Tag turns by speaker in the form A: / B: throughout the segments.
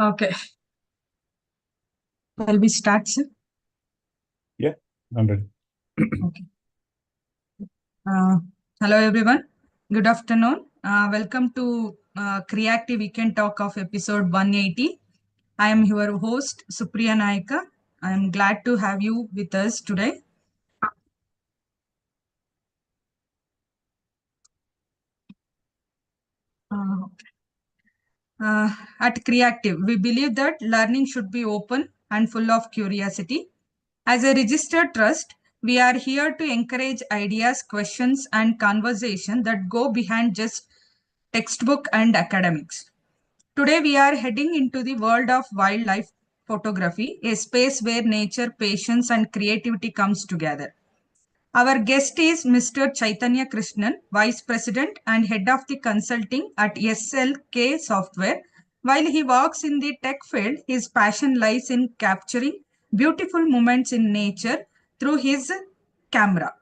A: Okay. Shall we start, sir?
B: Yeah, I'm ready.
A: Okay. Uh, Hello, everyone. Good afternoon. Welcome to Creative Weekend Talk of episode 180. I am your host, Supriya Naika. I am glad to have you with us today. Uh, at Creative, we believe that learning should be open and full of curiosity. As a registered trust, we are here to encourage ideas, questions, and conversation that go behind just textbook and academics. Today, we are heading into the world of wildlife photography, a space where nature, patience, and creativity comes together. Our guest is Mr. Chaitanya Krishnan, Vice President and Head of the Consulting at SLK Software. While he works in the tech field, his passion lies in capturing beautiful moments in nature through his camera.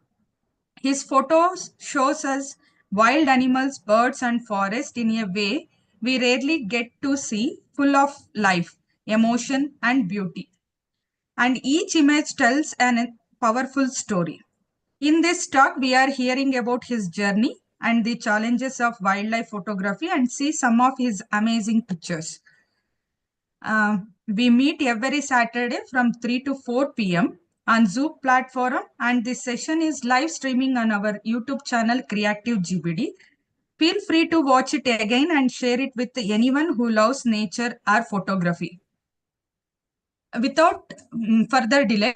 A: His photos shows us wild animals, birds, and forest in a way we rarely get to see, full of life, emotion, and beauty. And each image tells a powerful story. In this talk, we are hearing about his journey and the challenges of wildlife photography and see some of his amazing pictures. We meet every Saturday from 3 to 4 p.m. on Zoom platform, and this session is live streaming on our YouTube channel Creative GBD. Feel free to watch it again and share it with anyone who loves nature or photography. Without further delay,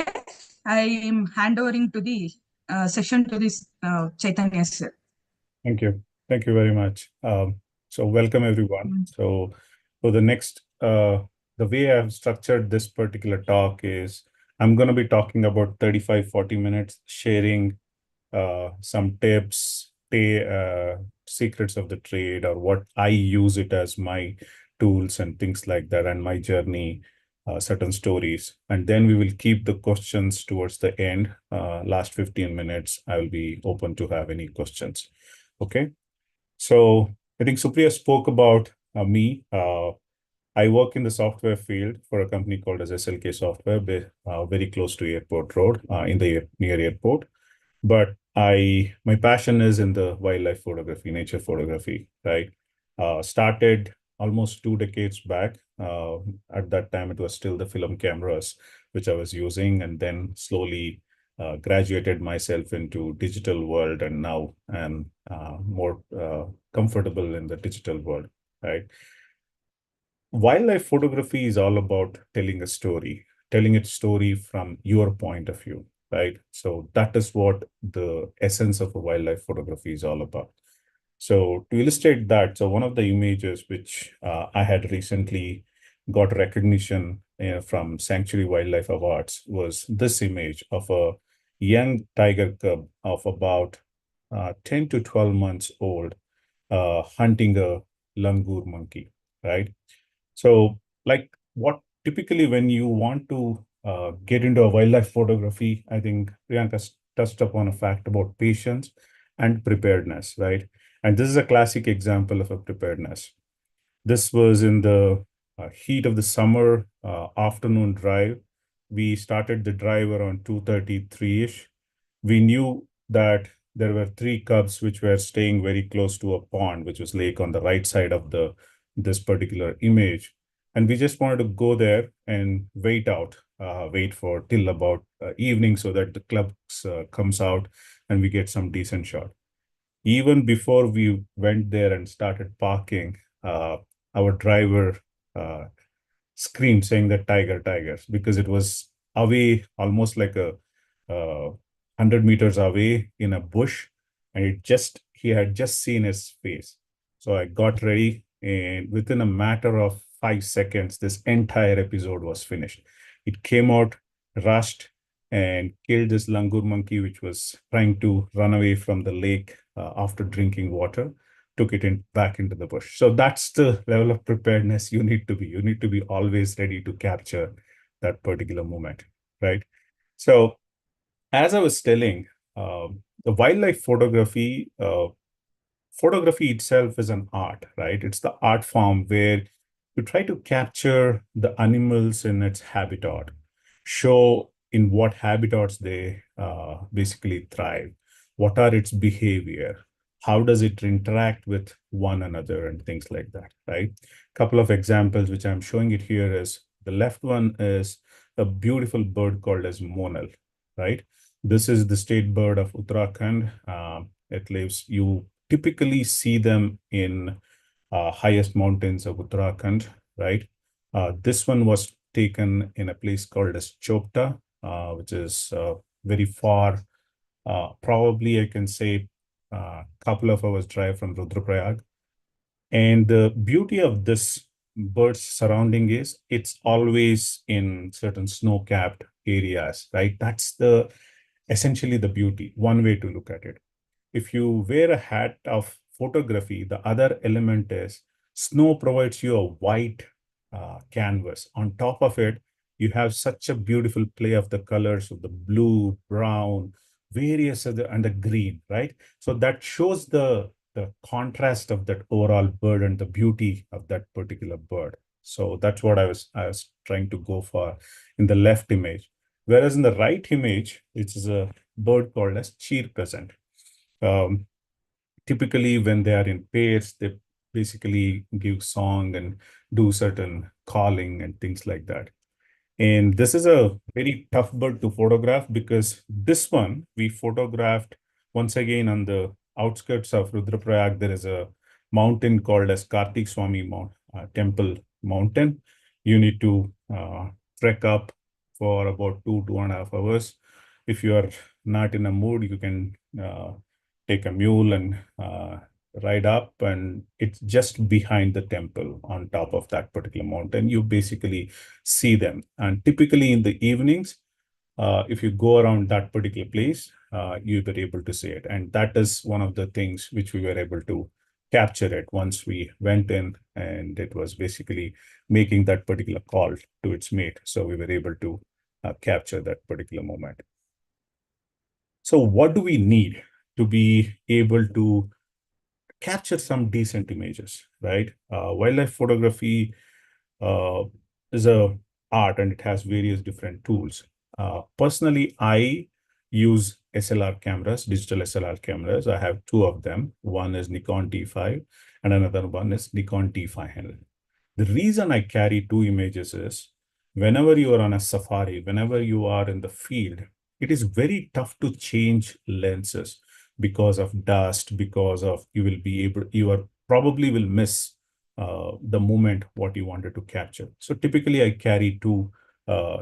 A: I am handovering to the session to this Chaitanya sir.
B: Thank you. Thank you very much. So welcome everyone. So for the next, the way I've structured this particular talk is I'm going to be talking about 35, 40 minutes, sharing some tips, secrets of the trade, or what I use it as my tools and things like that, and my journey, certain stories. And then we will keep the questions towards the end. Last 15 minutes, I will be open to have any questions. Okay. So I think Supriya spoke about me. I work in the software field for a company called as SLK Software, very close to Airport Road, in the near airport. But my passion is in the wildlife photography, nature photography, right? Started almost 2 decades back. At that time, it was still the film cameras which I was using, and then slowly graduated myself into digital world, and now I'm more comfortable in the digital world, right? Wildlife photography is all about telling a story, telling its story from your point of view, right? So that is what the essence of a wildlife photography is all about. So to illustrate that, so one of the images which I had recently got recognition from Sanctuary Wildlife Awards was this image of a young tiger cub of about 10 to 12 months old, hunting a langur monkey, right? So, like what typically when you want to get into a wildlife photography, I think Priyanka touched upon a fact about patience and preparedness, right? And this is a classic example of a preparedness. This was in the heat of the summer afternoon drive. We started the drive around 2:33-ish. We knew that there were three cubs which were staying very close to a pond, which was lake on the right side of this particular image. And we just wanted to go there and wait for till about evening so that the clubs comes out and we get some decent shot. Even before we went there and started parking, our driver uh, screamed saying that tiger, tigers, because it was away, almost like a 100 meters away in a bush, and he had just seen his face. So I got ready, and within a matter of 5 seconds, this entire episode was finished. It came out, rushed, and killed this langur monkey, which was trying to run away from the lake after drinking water, took it back into the bush. So that's the level of preparedness you need to be. You need to be always ready to capture that particular moment, right? So as I was telling, the wildlife photography itself is an art, right? It's the art form where to try to capture the animals in its habitat, show in what habitats they basically thrive, what are its behavior, how does it interact with one another and things like that, right? Couple of examples which I'm showing it here is the left one is a beautiful bird called as monal, right? This is the state bird of Uttarakhand. It lives, you typically see them in highest mountains of Uttarakhand, right? This one was taken in a place called as Chopta, which is very far, probably I can say a couple of hours drive from Rudraprayag. And the beauty of this bird's surrounding is it's always in certain snow-capped areas, right? That's the essentially the beauty, one way to look at it. If you wear a hat of photography, the other element is snow provides you a white canvas. On top of it, you have such a beautiful play of the colors of the blue, brown, various other, and the green, right? So that shows the contrast of that overall bird and the beauty of that particular bird. So that's what I was trying to go for in the left image. Whereas in the right image, which is a bird called as cheer peasant. Um, Typically, when they are in pairs, they basically give song and do certain calling and things like that. And this is a very tough bird to photograph because this one we photographed once again on the outskirts of Rudraprayag. There is a mountain called as Kartik Swami Temple Mountain. You need to trek up for about 2.5 hours. If you are not in a mood, you can take a mule and ride up, and it's just behind the temple on top of that particular mountain. You basically see them. And typically in the evenings, if you go around that particular place, you were able to see it. And that is one of the things which we were able to capture it once we went in, and it was basically making that particular call to its mate. So we were able to capture that particular moment. So what do we need to be able to capture some decent images, right? Wildlife photography uh, is a art, and it has various different tools. Personally, I use SLR cameras, digital SLR cameras. I have two of them. One is Nikon T5 and another one is Nikon T500. The reason I carry two images is whenever you are on a safari, whenever you are in the field, it is very tough to change lenses because of dust, because of you are probably will miss the moment what you wanted to capture. So typically I carry two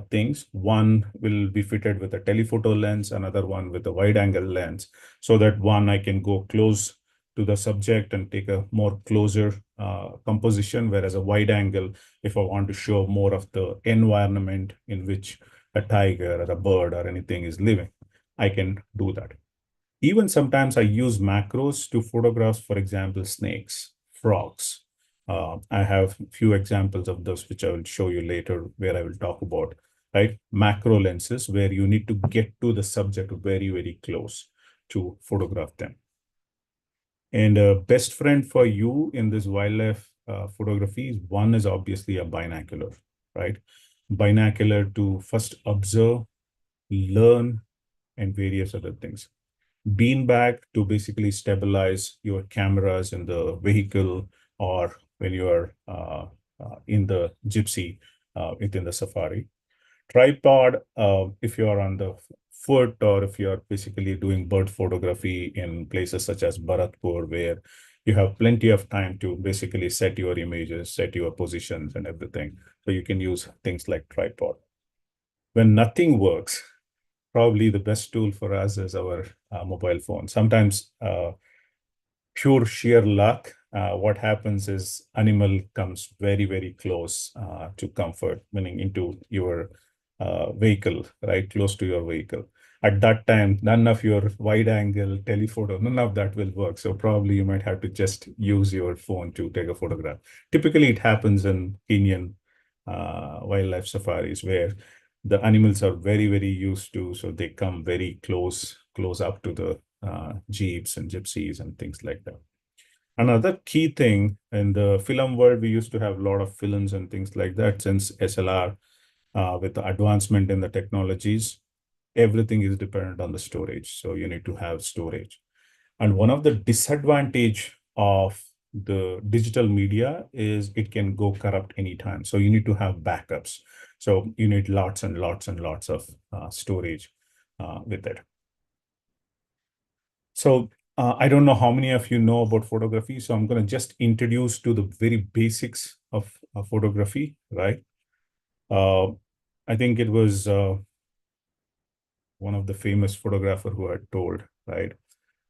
B: things. One will be fitted with a telephoto lens, another one with a wide angle lens, so that one I can go close to the subject and take a more closer composition, whereas a wide angle, if I want to show more of the environment in which a tiger or a bird or anything is living, I can do that. Even sometimes I use macros to photograph, for example, snakes, frogs. I have a few examples of those, which I will show you later, where I will talk about, right? Macro lenses, where you need to get to the subject very, very close to photograph them. And a best friend for you in this wildlife photography is one is obviously a binocular, right? Binocular to first observe, learn, and various other things. Beanbag to basically stabilize your cameras in the vehicle or when you are in the gypsy within the safari. Tripod, if you are on the foot or if you are basically doing bird photography in places such as Bharatpur, where you have plenty of time to basically set your images, set your positions and everything. So you can use things like tripod. When nothing works, probably the best tool for us is our mobile phone. Sometimes pure sheer luck, what happens is animal comes very, very close to comfort, meaning into your vehicle, right? Close to your vehicle. At that time, none of your wide angle telephoto, none of that will work. So probably you might have to just use your phone to take a photograph. Typically, it happens in Kenyan wildlife safaris where the animals are very, very used to, so they come very close up to the jeeps and gypsies and things like that. Another key thing in the film world, we used to have a lot of films and things like that. Since SLR, with the advancement in the technologies, everything is dependent on the storage. So you need to have storage. And one of the disadvantage of the digital media is it can go corrupt anytime. So you need to have backups. So you need lots and lots and lots of storage with it. So I don't know how many of you know about photography. So I'm going to just introduce to the very basics of photography, right? I think it was one of the famous photographer who had told, right?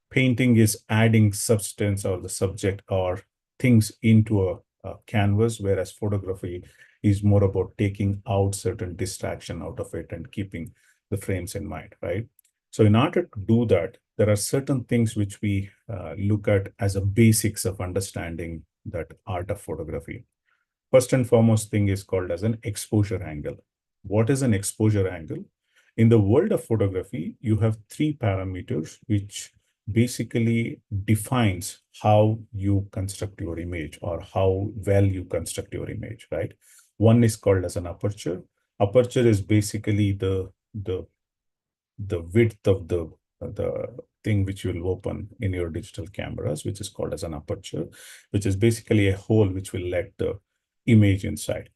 B: Painting is adding substance or the subject or things into a canvas, whereas photography is more about taking out certain distraction out of it and keeping the frames in mind, right? So in order to do that, there are certain things which we look at as a basics of understanding that art of photography. First and foremost thing is called as an exposure angle. What is an exposure angle? In the world of photography, you have three parameters which basically defines how you construct your image or how well you construct your image, right? One is called as an aperture. Aperture is basically the width of the thing which you will open in your digital cameras, which is called as an aperture, which is basically a hole which will let the image inside.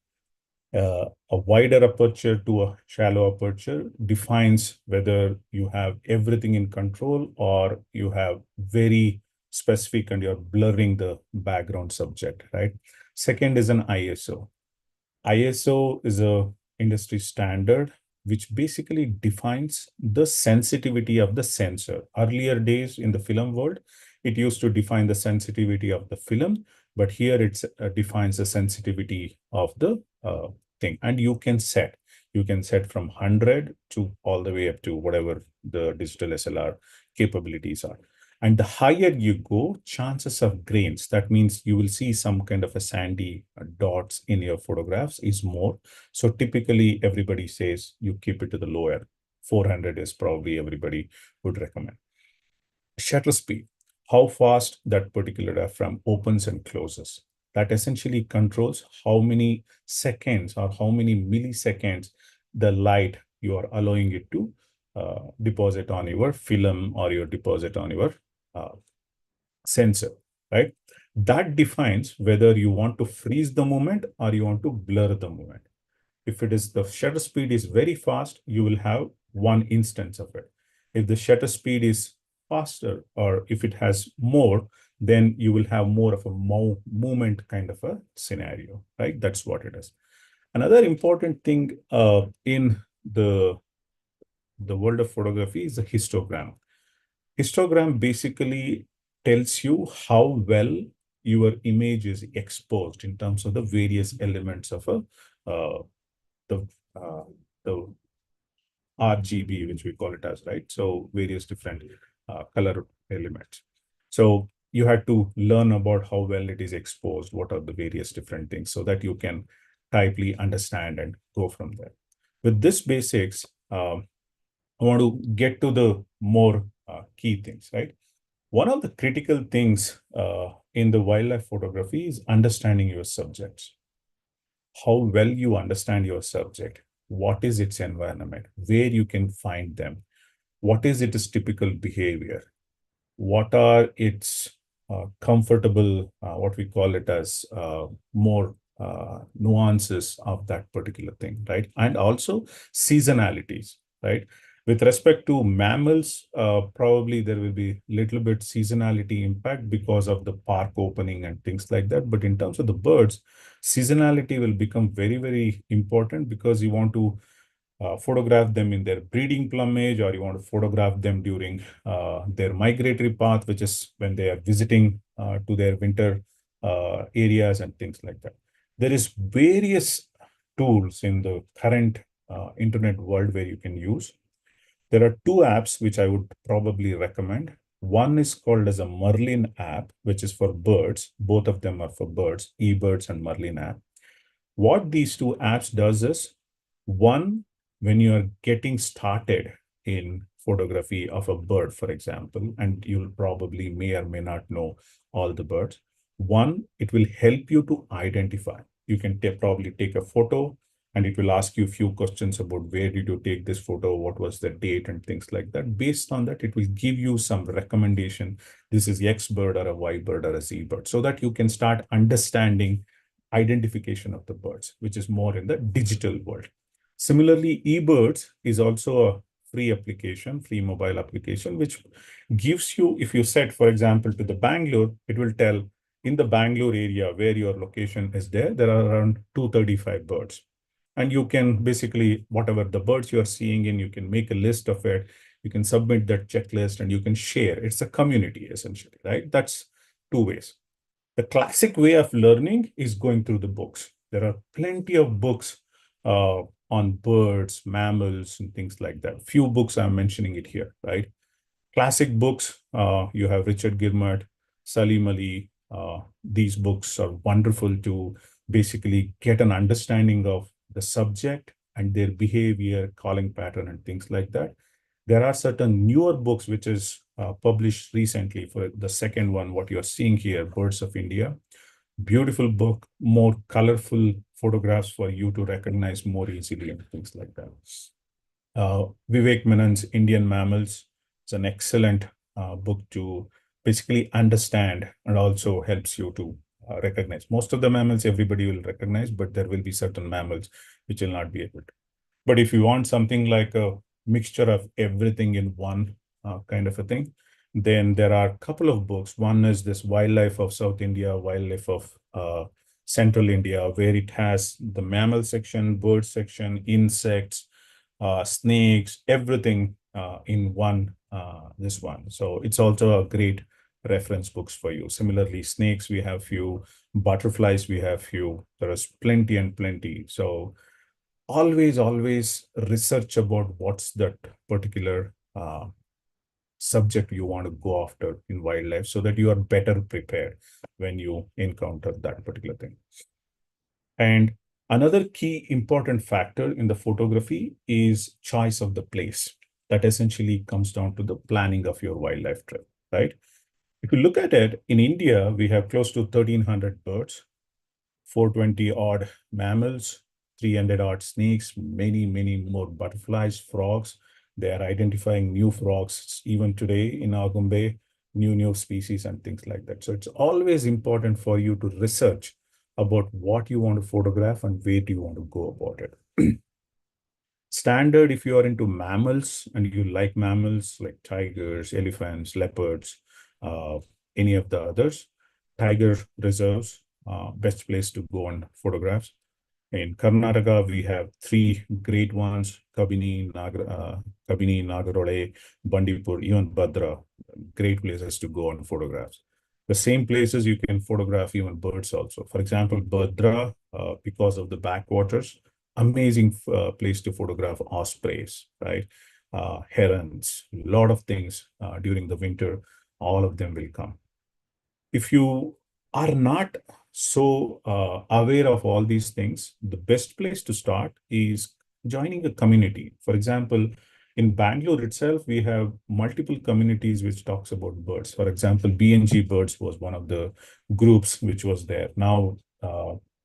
B: A wider aperture to a shallow aperture defines whether you have everything in control or you have very specific and you're blurring the background subject, right? Second is an ISO. ISO is a industry standard which basically defines the sensitivity of the sensor. Earlier days in the film world, it used to define the sensitivity of the film, but here it defines the sensitivity of the thing. And you can set from 100 to all the way up to whatever the digital SLR capabilities are. And the higher you go, chances of grains, that means you will see some kind of a sandy dots in your photographs is more. So typically everybody says you keep it to the lower. 400 is probably everybody would recommend. Shutter speed, how fast that particular diaphragm opens and closes. That essentially controls how many seconds or how many milliseconds the light you are allowing it to deposit on your film or your deposit on your sensor, right? That defines whether you want to freeze the movement or you want to blur the movement. If it is the shutter speed is very fast, you will have one instance of it. If the shutter speed is faster or if it has more, then you will have more of a movement kind of a scenario, right? That's what it is. Another important thing in the world of photography is the histogram. Histogram basically tells you how well your image is exposed in terms of the various elements of the uh, the RGB, which we call it as, right? So various different color elements. So you had to learn about how well it is exposed, what are the various different things, so that you can tightly understand and go from there. With this basics, I want to get to the more key things, right? One of the critical things in the wildlife photography is understanding your subjects. How well you understand your subject, what is its environment, where you can find them, what is its typical behavior, what are its comfortable, what we call it as more nuances of that particular thing, right? And also seasonalities, right? With respect to mammals, probably there will be little bit seasonality impact because of the park opening and things like that. But in terms of the birds, seasonality will become very, very important because you want to photograph them in their breeding plumage, or you want to photograph them during their migratory path, which is when they are visiting to their winter areas and things like that. There is various tools in the current internet world where you can use. There are two apps which I would probably recommend. One is called as a Merlin app, which is for birds. Both of them are for birds, eBirds and Merlin app. What these two apps does is, one, when you are getting started in photography of a bird, for example, and you'll probably may or may not know all the birds. One, it will help you to identify. You can probably take a photo and it will ask you a few questions about where did you take this photo, what was the date and things like that. Based on that, it will give you some recommendation. This is X bird or a Y bird or a Z bird, so that you can start understanding identification of the birds, which is more in the digital world. Similarly, eBirds is also a free application, free mobile application, which gives you, if you set, for example, to the Bangalore, it will tell in the Bangalore area where your location is there are around 235 birds. And you can basically, whatever the birds you are seeing in, you can make a list of it. You can submit that checklist and you can share. It's a community essentially, right? That's two ways. The classic way of learning is going through the books. There are plenty of books on birds, mammals, and things like that. Few books I'm mentioning it here, right? Classic books, you have Richard Girmert, Salim Ali. These books are wonderful to basically get an understanding of the subject and their behavior, calling pattern, and things like that. There are certain newer books which is published recently. For the second one, what you're seeing here, Birds of India. Beautiful book, more colorful photographs for you to recognize more easily and things like that. Vivek Menon's Indian Mammals is an excellent book to basically understand and also helps you to recognize. Most of the mammals everybody will recognize, but there will be certain mammals which will not be able to. But if you want something like a mixture of everything in one kind of a thing, then there are a couple of books. One is this Wildlife of South India, Wildlife of Central India, where it has the mammal section, bird section, insects, snakes, everything in one, this one. So it's also a great reference books for you. Similarly, snakes, we have few, butterflies, we have few, there is plenty and plenty. So always research about what's that particular subject you want to go after in wildlife, so that you are better prepared when you encounter that particular thing. And another key important factor in the photography is choice of the place. That essentially comes down to the planning of your wildlife trip, right? If you look at it, in India, we have close to 1,300 birds, 420 odd mammals, 300 odd snakes, many more butterflies, frogs. They are identifying new frogs even today in Agum Bay, new species and things like that. So it's always important for you to research about what you want to photograph and where do you want to go about it. Standard, if you are into mammals and you like mammals like tigers, elephants, leopards, any of the others, tiger reserves, best place to go on photographs. In Karnataka, we have three great ones, Kabini, Nagarole, Bandipur, even Bhadra, great places to go on photographs. The same places you can photograph even birds also. For example, Bhadra, because of the backwaters, amazing place to photograph ospreys, right? Herons, a lot of things during the winter, all of them will come. If you are not so aware of all these things, the best place to start is joining a community. For example, in Bangalore itself, we have multiple communities which talks about birds. For example, BNG Birds was one of the groups which was there. Now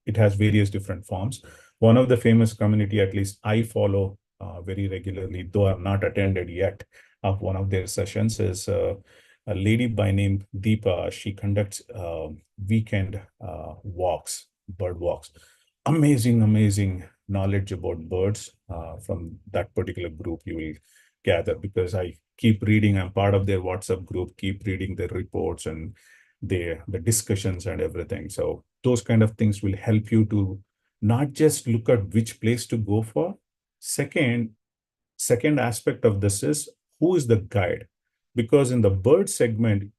B: it has various different forms. One of the famous community, at least I follow very regularly, though I've not attended yet, of one of their sessions is a lady by name Deepa. She conducts weekend walks, bird walks. Amazing knowledge about birds from that particular group you will gather, because I keep reading, I'm part of their WhatsApp group, keep reading their reports and the discussions and everything. So those kind of things will help you to not just look at which place to go for. Second aspect of this is who is the guide, because in the bird segment,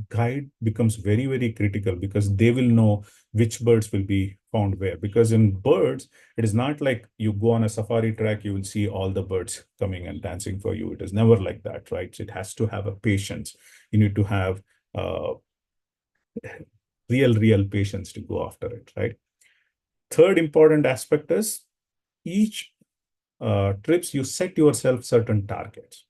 B: guide becomes very critical, because they will know which birds will be found where. Because in birds, it is not like you go on a safari track, you will see all the birds coming and dancing for you. It is never like that, right? So it has to have a patience. You need to have real patience to go after it, right? Third important aspect is each trips, you set yourself certain targets.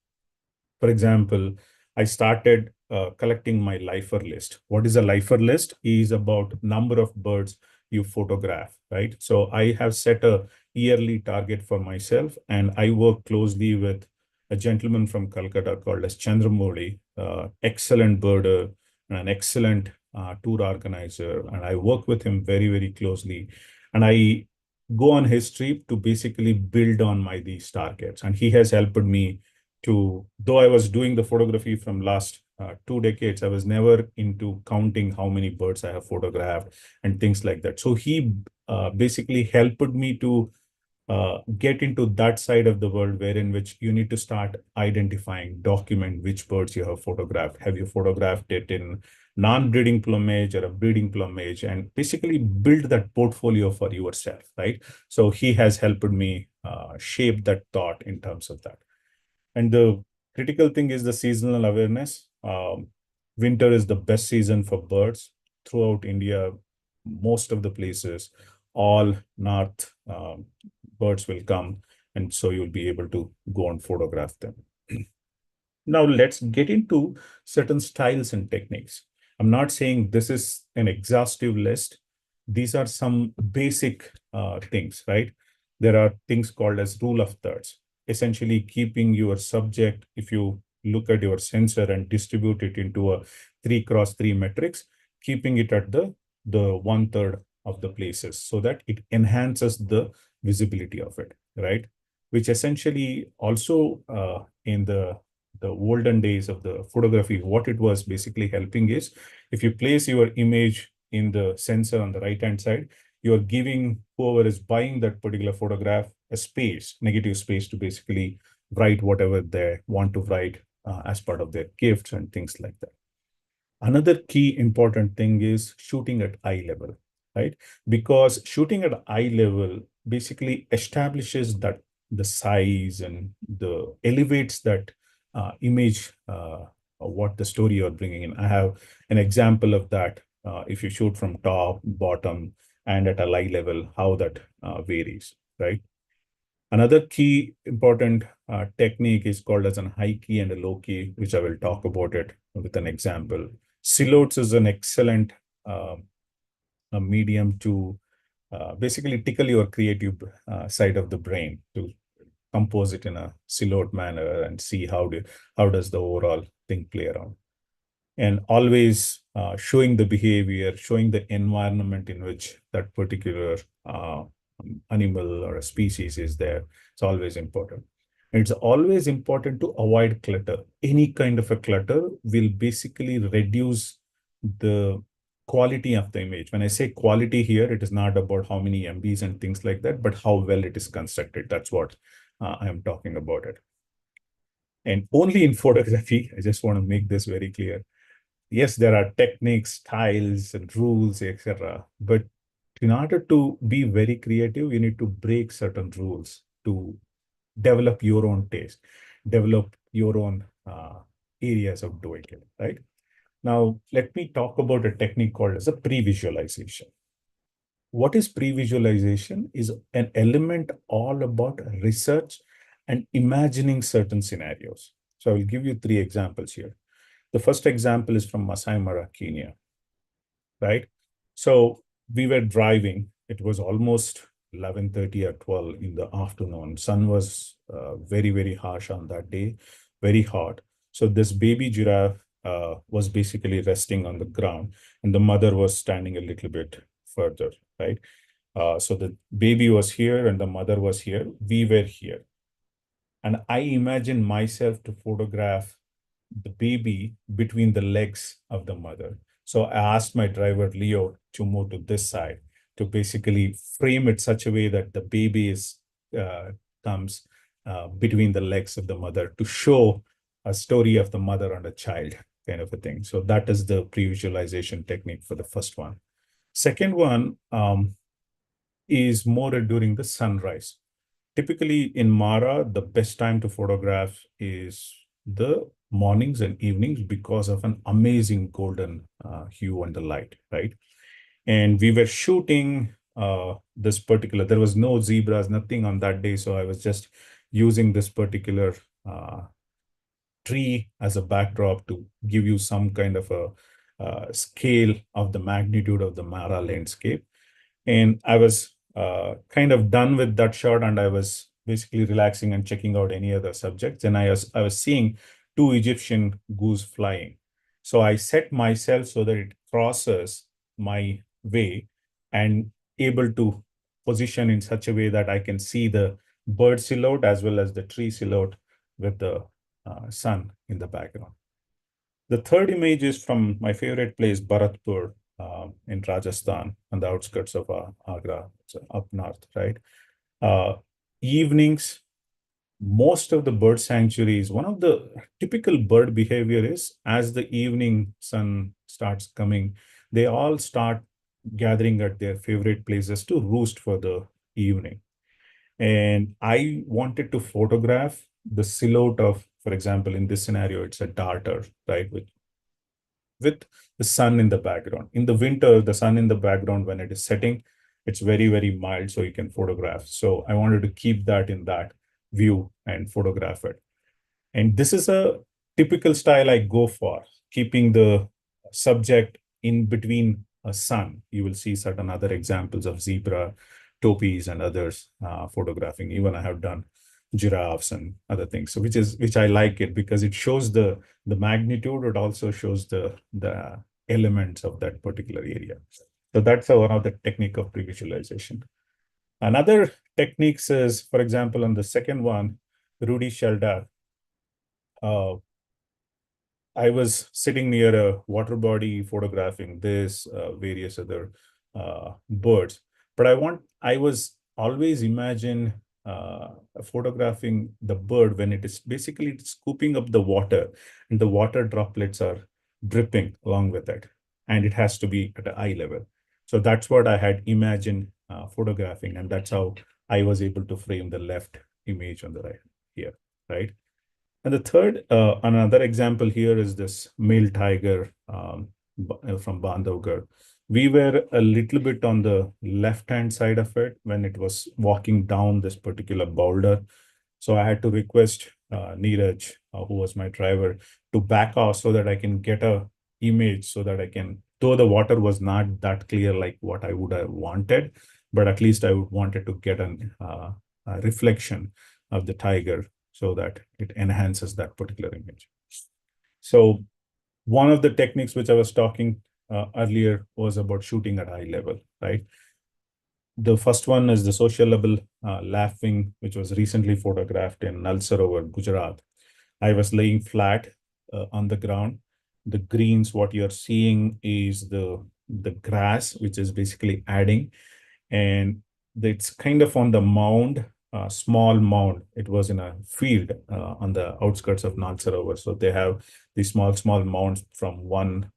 B: For example, I started collecting my lifer list. What is a lifer list? Is about number of birds you photograph, right? So I have set a yearly target for myself, and I work closely with a gentleman from Calcutta called as Chandramouli, excellent birder and an excellent tour organizer. And I work with him very, very closely. And I go on his trip to basically build on my these targets. And he has helped me to, though I was doing the photography from last 2 decades, I was never into counting how many birds I have photographed and things like that. So he basically helped me to get into that side of the world wherein which you need to start identifying, document which birds you have photographed. Have you photographed it in non-breeding plumage or a breeding plumage, and basically build that portfolio for yourself, right? So he has helped me shape that thought in terms of that. And the critical thing is the seasonal awareness. Winter is the best season for birds throughout India. Most of the places, all north birds will come, and so you'll be able to go and photograph them. Now let's get into certain styles and techniques. I'm not saying this is an exhaustive list. These are some basic things, right? There are things called as rule of thirds, essentially keeping your subject, if you look at your sensor and distribute it into a 3x3 matrix, keeping it at the 1/3 of the places so that it enhances the visibility of it, right? Which essentially also in the olden days of the photography, what it was basically helping is, if you place your image in the sensor on the right-hand side, you're giving whoever is buying that particular photograph a space, negative space, to basically write whatever they want to write as part of their gifts and things like that. Another key important thing is shooting at eye level, right? Because shooting at eye level basically establishes that the size and the elevates that image, what the story you're bringing in. I have an example of that. If you shoot from top, bottom, and at a eye level, how that varies, right? Another key important technique is called as an high key and a low key, which I will talk about it with an example. Silhouettes is an excellent a medium to basically tickle your creative side of the brain, to compose it in a silhouette manner and see how does the overall thing play around. And always showing the behavior, showing the environment in which that particular animal or a species is there. It's always important. It's always important to avoid clutter. Any kind of a clutter will basically reduce the quality of the image. When I say quality here, it is not about how many MBs and things like that, but how well it is constructed. That's what I am talking about it. And only in photography, I just want to make this very clear. Yes, there are techniques, styles, and rules, etc. But in order to be very creative, you need to break certain rules to develop your own taste, develop your own areas of doing it, right? Now, let me talk about a technique called as a pre-visualization. What is pre-visualization? Is an element all about research and imagining certain scenarios. So I will give you 3 examples here. The first example is from Masai Mara, Kenya, right? So we were driving. It was almost 11:30 or 12 in the afternoon. Sun was very, very harsh on that day, very hot. So this baby giraffe was basically resting on the ground, and the mother was standing a little bit further, right? So the baby was here and the mother was here. We were here. And I imagine myself to photograph the baby between the legs of the mother. So I asked my driver, Leo, to move to this side to basically frame it such a way that the baby is comes between the legs of the mother to show a story of the mother and a child, kind of a thing. So that is the pre-visualization technique for the first one. Second one is more during the sunrise. Typically in Mara, the best time to photograph is the mornings and evenings because of an amazing golden hue and the light, right? And we were shooting this particular, there was no zebras, nothing on that day. So I was just using this particular tree as a backdrop to give you some kind of a scale of the magnitude of the Mara landscape. And I was kind of done with that shot, and I was basically relaxing and checking out any other subjects. And I was seeing two Egyptian goose flying. So I set myself so that it crosses my way and able to position in such a way that I can see the bird silhouette as well as the tree silhouette with the sun in the background. The third image is from my favorite place, Bharatpur, in Rajasthan, on the outskirts of Agra, so up north, right? Evenings, most of the bird sanctuaries, one of the typical bird behavior is as the evening sun starts coming, they all start gathering at their favorite places to roost for the evening. And I wanted to photograph the silhouette of, for example, in this scenario, it's a darter, right? With the sun in the background. In the winter, the sun in the background, when it is setting, it's very, very mild, so you can photograph. So I wanted to keep that in that view and photograph it. And this is a typical style I go for, keeping the subject in between a sun. You will see certain other examples of zebra, topis, and others photographing. Even I have done giraffes and other things. So which I like it because it shows the magnitude. It also shows the elements of that particular area. So that's one of the technique of pre-visualization. Another techniques is, for example, on the second one, Rudy Sheldar. I was sitting near a water body photographing this, various other birds. But I was always imagine photographing the bird when it is basically scooping up the water and the water droplets are dripping along with it. And it has to be at an eye level. So that's what I had imagined photographing. And that's how I was able to frame the left image on the right here, right? And the third, another example here is this male tiger from Bandhavgarh. We were a little bit on the left-hand side of it when it was walking down this particular boulder. So I had to request Neeraj, who was my driver, to back off so that I can get a image so that I can, though the water was not that clear like what I would have wanted, but at least I would wanted to get a reflection of the tiger so that it enhances that particular image. So one of the techniques which I was talking earlier was about shooting at eye level, right? The first one is the social level laughing, which was recently photographed in Nal Sarovar, Gujarat. I was laying flat on the ground. The greens, what you're seeing is the grass, which is basically adding. And it's kind of on the mound, small mound. It was in a field on the outskirts of Nal Sarovar. So they have these small mounds from one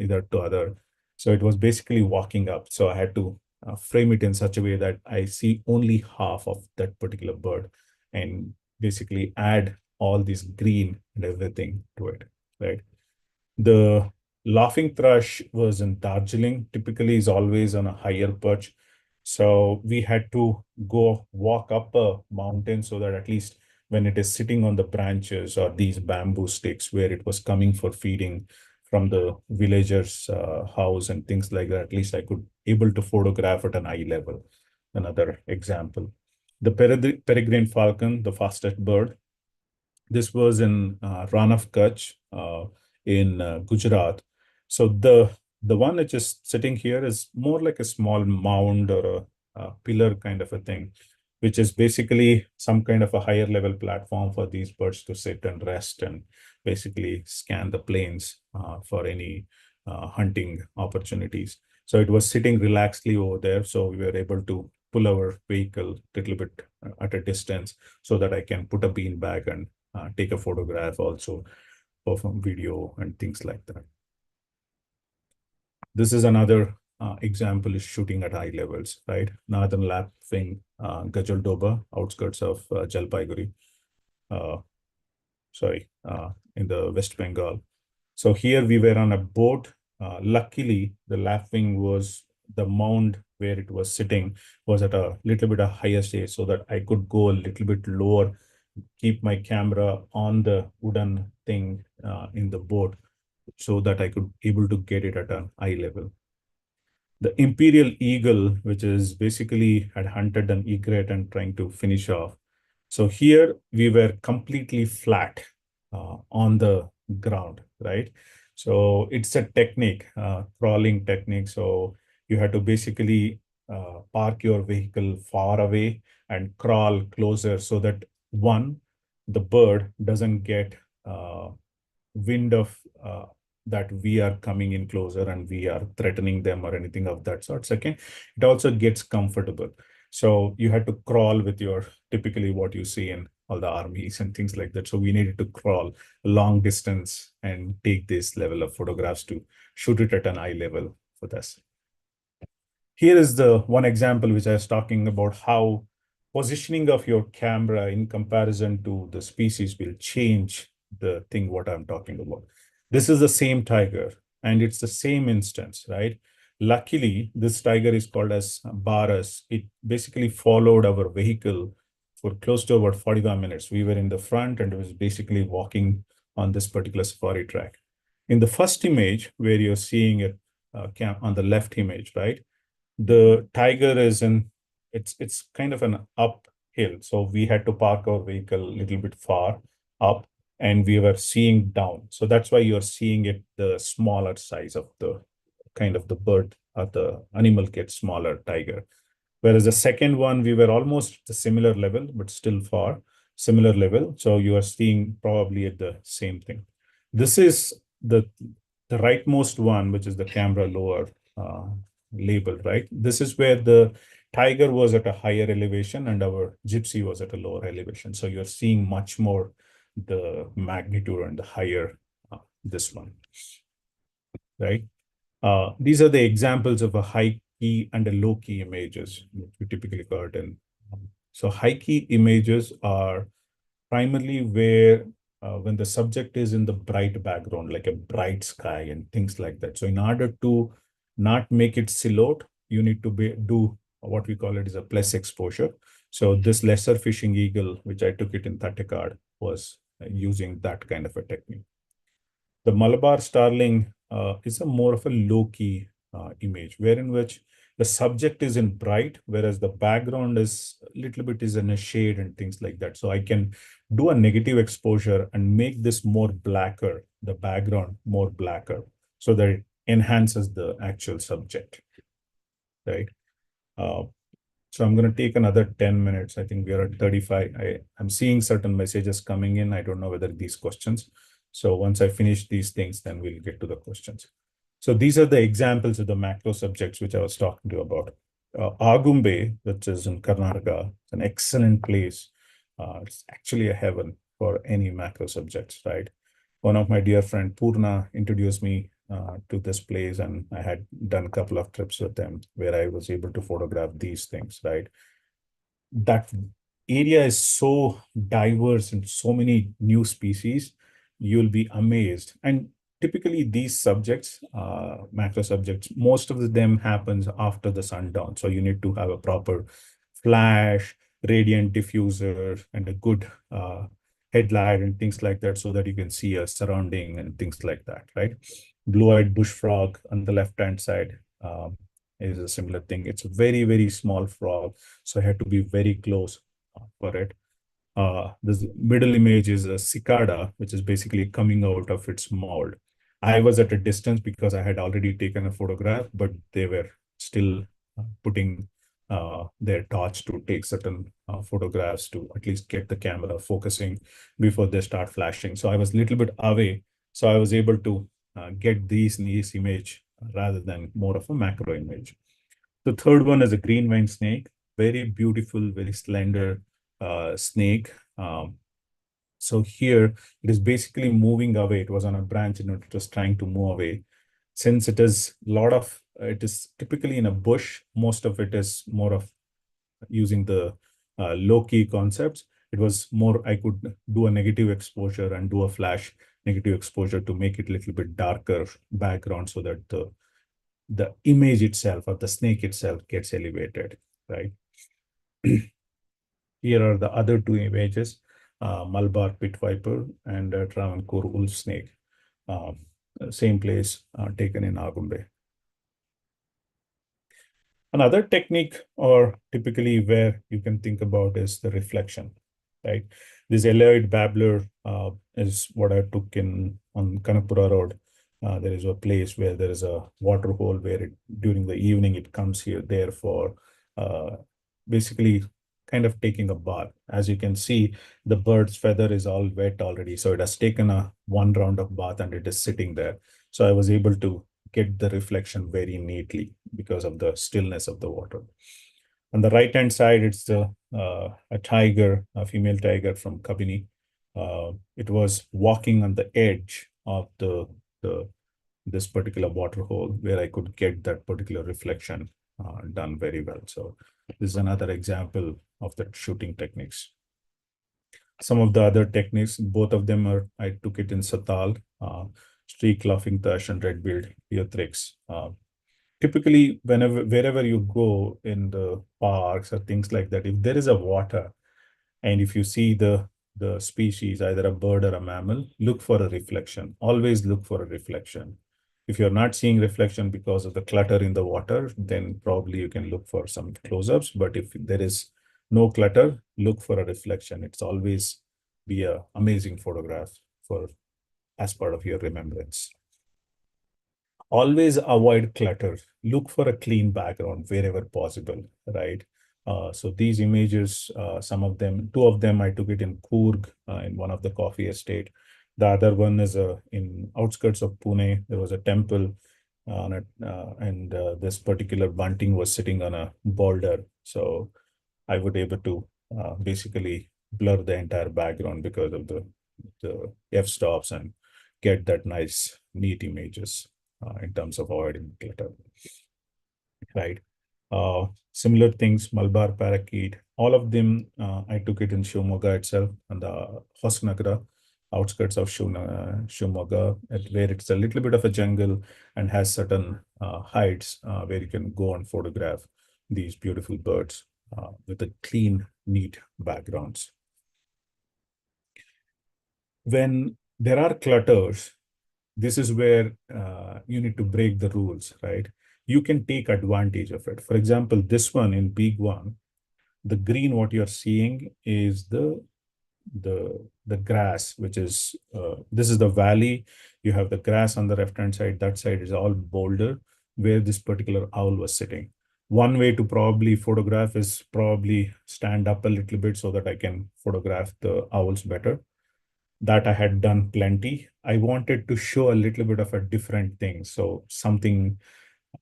B: either to other. So it was basically walking up. So I had to frame it in such a way that I see only half of that particular bird and basically add all this green and everything to it, right? The laughing thrush was in Darjeeling, typically is always on a higher perch. So we had to walk up a mountain so that at least when it is sitting on the branches or these bamboo sticks where it was coming for feeding from the villagers' house and things like that, at least I could able to photograph at an eye level. Another example. The peregrine falcon, the fastest bird. This was in Rann of Kutch in Gujarat. So the one which is sitting here is more like a small mound or a pillar kind of a thing, which is basically some kind of a higher level platform for these birds to sit and rest and basically scan the plains for any hunting opportunities. So it was sitting relaxedly over there. So we were able to pull our vehicle a little bit at a distance so that I can put a bean bag and take a photograph also, perform video and things like that. This is another example is shooting at high levels, right? Northern Lapwing Gajaldoba, outskirts of Jalpaiguri, in the West Bengal. So here we were on a boat. Luckily, the lapwing was the mound where it was sitting was at a little bit of higher stage so that I could go a little bit lower keep my camera on the wooden thing in the boat so that I could able to get it at an eye level. The imperial eagle, which is basically had hunted an egret and trying to finish off. So here we were completely flat on the ground, right? So it's a technique, crawling technique. So you have to basically park your vehicle far away and crawl closer so that one, the bird doesn't get wind of that we are coming in closer and we are threatening them or anything of that sort. Second, it also gets comfortable. So you had to crawl with your typically what you see in all the armies and things like that. So we needed to crawl a long distance and take this level of photographs to shoot it at an eye level for this. Here is the one example which I was talking about how positioning of your camera in comparison to the species will change the thing what I'm talking about. This is the same tiger and it's the same instance, right? Luckily, this tiger is called as Baras. It basically followed our vehicle for close to about 45 minutes. We were in the front and it was basically walking on this particular safari track. In the first image where you're seeing it on the left image, right? The tiger is in, it's kind of an uphill. So we had to park our vehicle a little bit far up and we were seeing down. So that's why you're seeing it, the smaller size of the kind of the bird or the animal gets smaller, tiger. Whereas the second one, we were almost the similar level, but still far, similar level. So you are seeing probably at the same thing. This is the rightmost one, which is the camera lower label, right? This is where the tiger was at a higher elevation and our gypsy was at a lower elevation. So you're seeing much more the magnitude and the higher this one, right? These are the examples of a high key and a low key images, which we typically got in. So high key images are primarily where when the subject is in the bright background, like a bright sky and things like that. So in order to not make it silhouette, you need to do what we call it is a plus exposure. So this lesser fishing eagle, which I took it in Thattekad, was using that kind of a technique. The Malabar starling is a more of a low-key image, wherein which the subject is in bright, whereas the background is a little bit is in a shade and things like that. So I can do a negative exposure and make this more blacker, the background more blacker, so that it enhances the actual subject, right? So I'm going to take another 10 minutes. I think we are at 35. I'm seeing certain messages coming in. I don't know whether these questions. So once I finish these things, then we'll get to the questions. So these are the examples of the macro subjects which I was talking to you about. Agumbe, which is in Karnataka, it's an excellent place. It's actually a heaven for any macro subjects, right? One of my dear friend Purna introduced me to this place, and I had done a couple of trips with them where I was able to photograph these things, right? That area is so diverse and so many new species, you'll be amazed. And typically these subjects, macro subjects, most of them happens after the sundown. So you need to have a proper flash, radiant diffuser, and a good headlight and things like that so that you can see a surrounding and things like that, right? Blue-eyed bush frog on the left-hand side is a similar thing. It's a very, very small frog, so I had to be very close for it. This middle image is a cicada, which is basically coming out of its mold. I was at a distance because I had already taken a photograph, but they were still putting their torch to take certain photographs to at least get the camera focusing before they start flashing. So I was a little bit away, so I was able to get these image rather than more of a macro image. The third one is a green vine snake, very beautiful, very slender snake. So here it is basically moving away. It was on a branch and it was trying to move away. Since it is it is typically in a bush, most of it is more of using the low-key concepts. It was more, I could do a negative exposure and do a flash negative exposure to make it a little bit darker background so that the image itself or the snake itself gets elevated, right? Here are the other two images. Malabar pit viper, and Travancore wolf snake. Same place taken in Agumbe. Another technique, or typically where you can think about, is the reflection, right? This Eloid babbler is what I took in on Kanakpura Road. There is a place where there is a water hole where during the evening it comes there for basically kind of taking a bath. As you can see, the bird's feather is all wet already. So it has taken one round of bath and it is sitting there. So I was able to get the reflection very neatly because of the stillness of the water. On the right-hand side, it's a tiger, a female tiger from Kabini. It was walking on the edge of this particular water hole where I could get that particular reflection done very well. So this is another example of the shooting techniques. Some of the other techniques, both of them are, I took it in Satal, streak, laughing thrush, and red-billed earthrics. Typically, wherever you go in the parks or things like that, if there is a water, and if you see the species, either a bird or a mammal, look for a reflection. Always look for a reflection. If you're not seeing reflection because of the clutter in the water, then probably you can look for some close-ups. But if there is no clutter, look for a reflection. It's always be an amazing photograph as part of your remembrance. Always avoid clutter. Look for a clean background wherever possible, right? So these images, two of them, I took it in Coorg in one of the coffee estate. The other one is in outskirts of Pune. There was a temple on it, and this particular bunting was sitting on a boulder. So I would able to basically blur the entire background because of the f-stops and get that nice, neat images in terms of avoiding clutter, right? Similar things, Malabar parakeet, all of them, I took it in Shivamogga itself and the Hosanagara, outskirts of Shivamogga, where it's a little bit of a jungle and has certain heights where you can go and photograph these beautiful birds with a clean, neat backgrounds. When there are clutters, this is where you need to break the rules, right? You can take advantage of it. For example, this one in Big One, the green, what you're seeing is the grass, which is, this is the valley. You have the grass on the left-hand side. That side is all boulder where this particular owl was sitting. One way to probably photograph is probably stand up a little bit so that I can photograph the owls better. That I had done plenty. I wanted to show a little bit of a different thing. So something,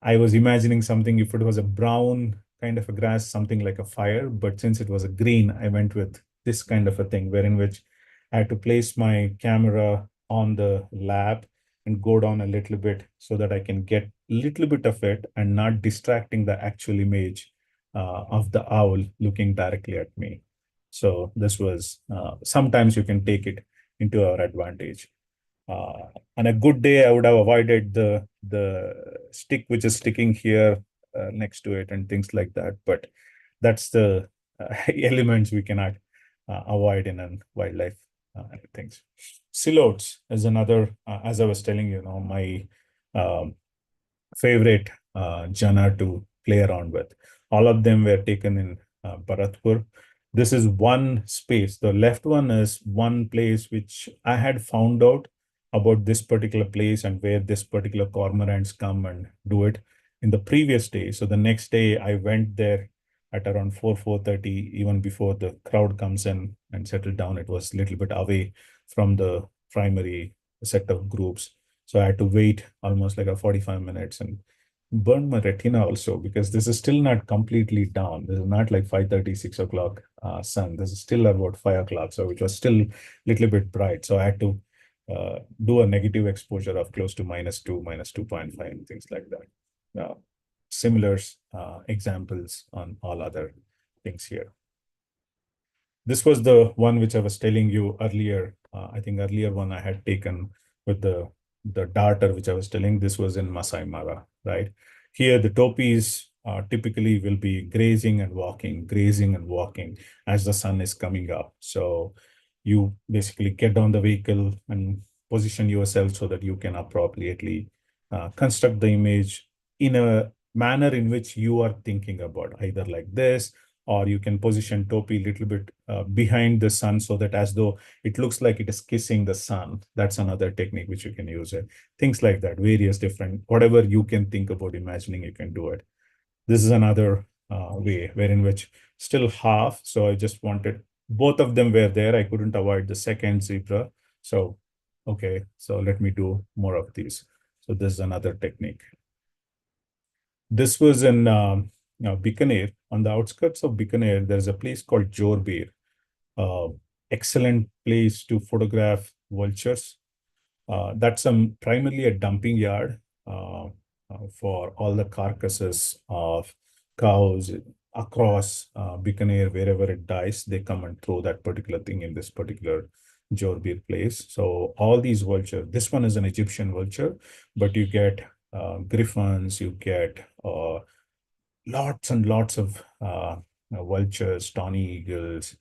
B: I was imagining something, if it was a brown kind of a grass, something like a fire, but since it was a green, I went with this kind of a thing, wherein which I had to place my camera on the lab and go down a little bit so that I can get a little bit of it and not distracting the actual image of the owl looking directly at me. So this was, sometimes you can take it into our advantage. On a good day, I would have avoided the stick which is sticking here next to it and things like that. But that's the elements we cannot avoid in a wildlife things. Silhouettes is another, as I was telling you, my favorite genre to play around with. All of them were taken in Bharatpur. This is one space. The left one is one place which I had found out about this particular place and where this particular cormorants come and do it in the previous day. So the next day I went there at around 4:30, even before the crowd comes in and settled down. It was a little bit away from the primary set of groups. So I had to wait almost like 45 minutes and burn my retina also, because this is still not completely down. This is not like 5:30, 6 o'clock sun. This is still about 5 o'clock, so which was still a little bit bright. So I had to do a negative exposure of close to -2, -2.5, and things like that. Similar examples on all other things here. This was the one which I was telling you earlier. I think earlier one I had taken with the darter, which I was telling. This was in Masai Mara, right? Here, the topis typically will be grazing and walking as the sun is coming up. So you basically get down the vehicle and position yourself so that you can appropriately construct the image in a manner in which you are thinking about, either like this, or you can position Topi a little bit behind the sun so that as though it looks like it is kissing the sun. That's another technique which you can use it. Things like that, various different, whatever you can think about imagining, you can do it. This is another way wherein which still half. So I just wanted, both of them were there. I couldn't avoid the second zebra. So, okay, so let me do more of these. So this is another technique. This was in Bikaner. On the outskirts of Bikaner, there's a place called Jorbir. Excellent place to photograph vultures. That's primarily a dumping yard for all the carcasses of cows across Bikaner. Wherever it dies, they come and throw that particular thing in this particular Jorbir place. So all these vultures, this one is an Egyptian vulture, but you get griffons, you get lots and lots of vultures, tawny eagles,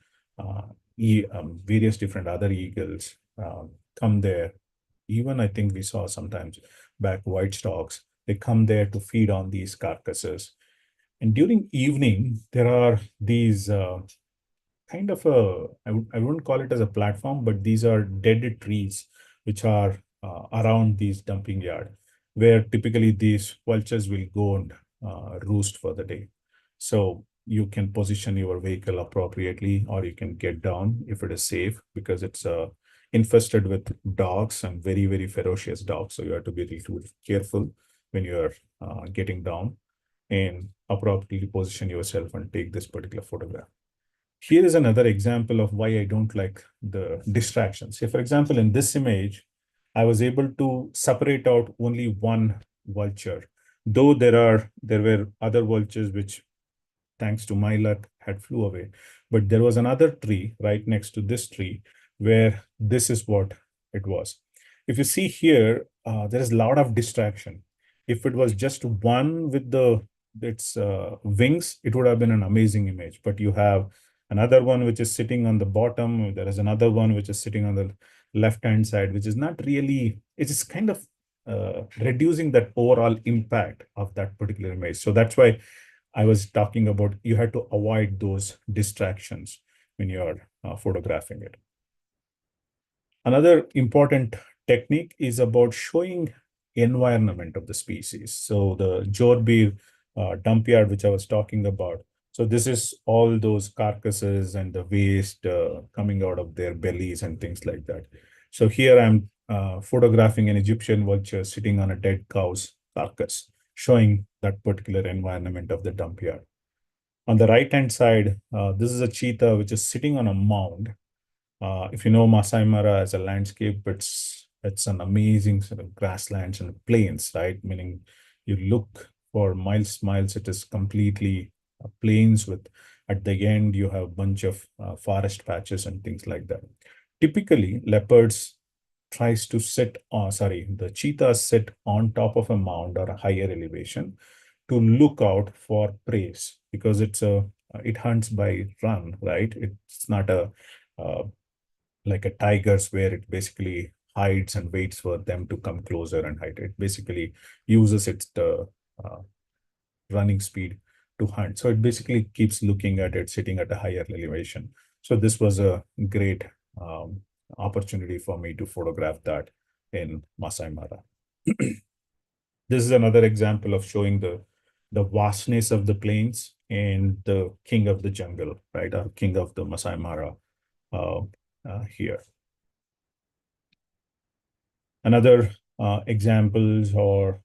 B: various different other eagles come there. Even I think we saw sometimes back white storks. They come there to feed on these carcasses. And during evening, there are these kind of I wouldn't call it as a platform, but these are dead trees which are around these dumping yard, where typically these vultures will go and roost for the day. So you can position your vehicle appropriately, or you can get down if it is safe, because it's infested with dogs and very, very ferocious dogs. So you have to be really careful when you're getting down and appropriately position yourself and take this particular photograph. Here is another example of why I don't like the distractions. Say, for example, in this image, I was able to separate out only one vulture, though there were other vultures which, thanks to my luck, had flew away. But there was another tree right next to this tree where this is what it was. If you see here, there is a lot of distraction. If it was just one with its wings, it would have been an amazing image. But you have another one which is sitting on the bottom. There is another one which is sitting on the left-hand side, which is not really, it is kind of reducing that overall impact of that particular image. So that's why I was talking about you had to avoid those distractions when you're photographing it. Another important technique is about showing environment of the species. So the Jorbir dump yard, which I was talking about. So this is all those carcasses and the waste coming out of their bellies and things like that. So here I'm photographing an Egyptian vulture sitting on a dead cow's carcass, showing that particular environment of the dump yard. On the right-hand side, this is a cheetah which is sitting on a mound. If you know Masai Mara as a landscape, it's an amazing sort of grasslands and plains, right? Meaning you look for miles, it is completely plains with, at the end, you have a bunch of forest patches and things like that. Typically, leopards tries to the cheetahs sit on top of a mound or a higher elevation to look out for prey, because it hunts by run, right? It's not like a tiger's where it basically hides and waits for them to come closer and hide. It basically uses its running speed to hunt. So it basically keeps looking at it, sitting at a higher elevation. So this was a great opportunity for me to photograph that in Masai Mara. This is another example of showing the vastness of the plains and the king of the jungle, right? Or king of the Masai Mara here. Another examples or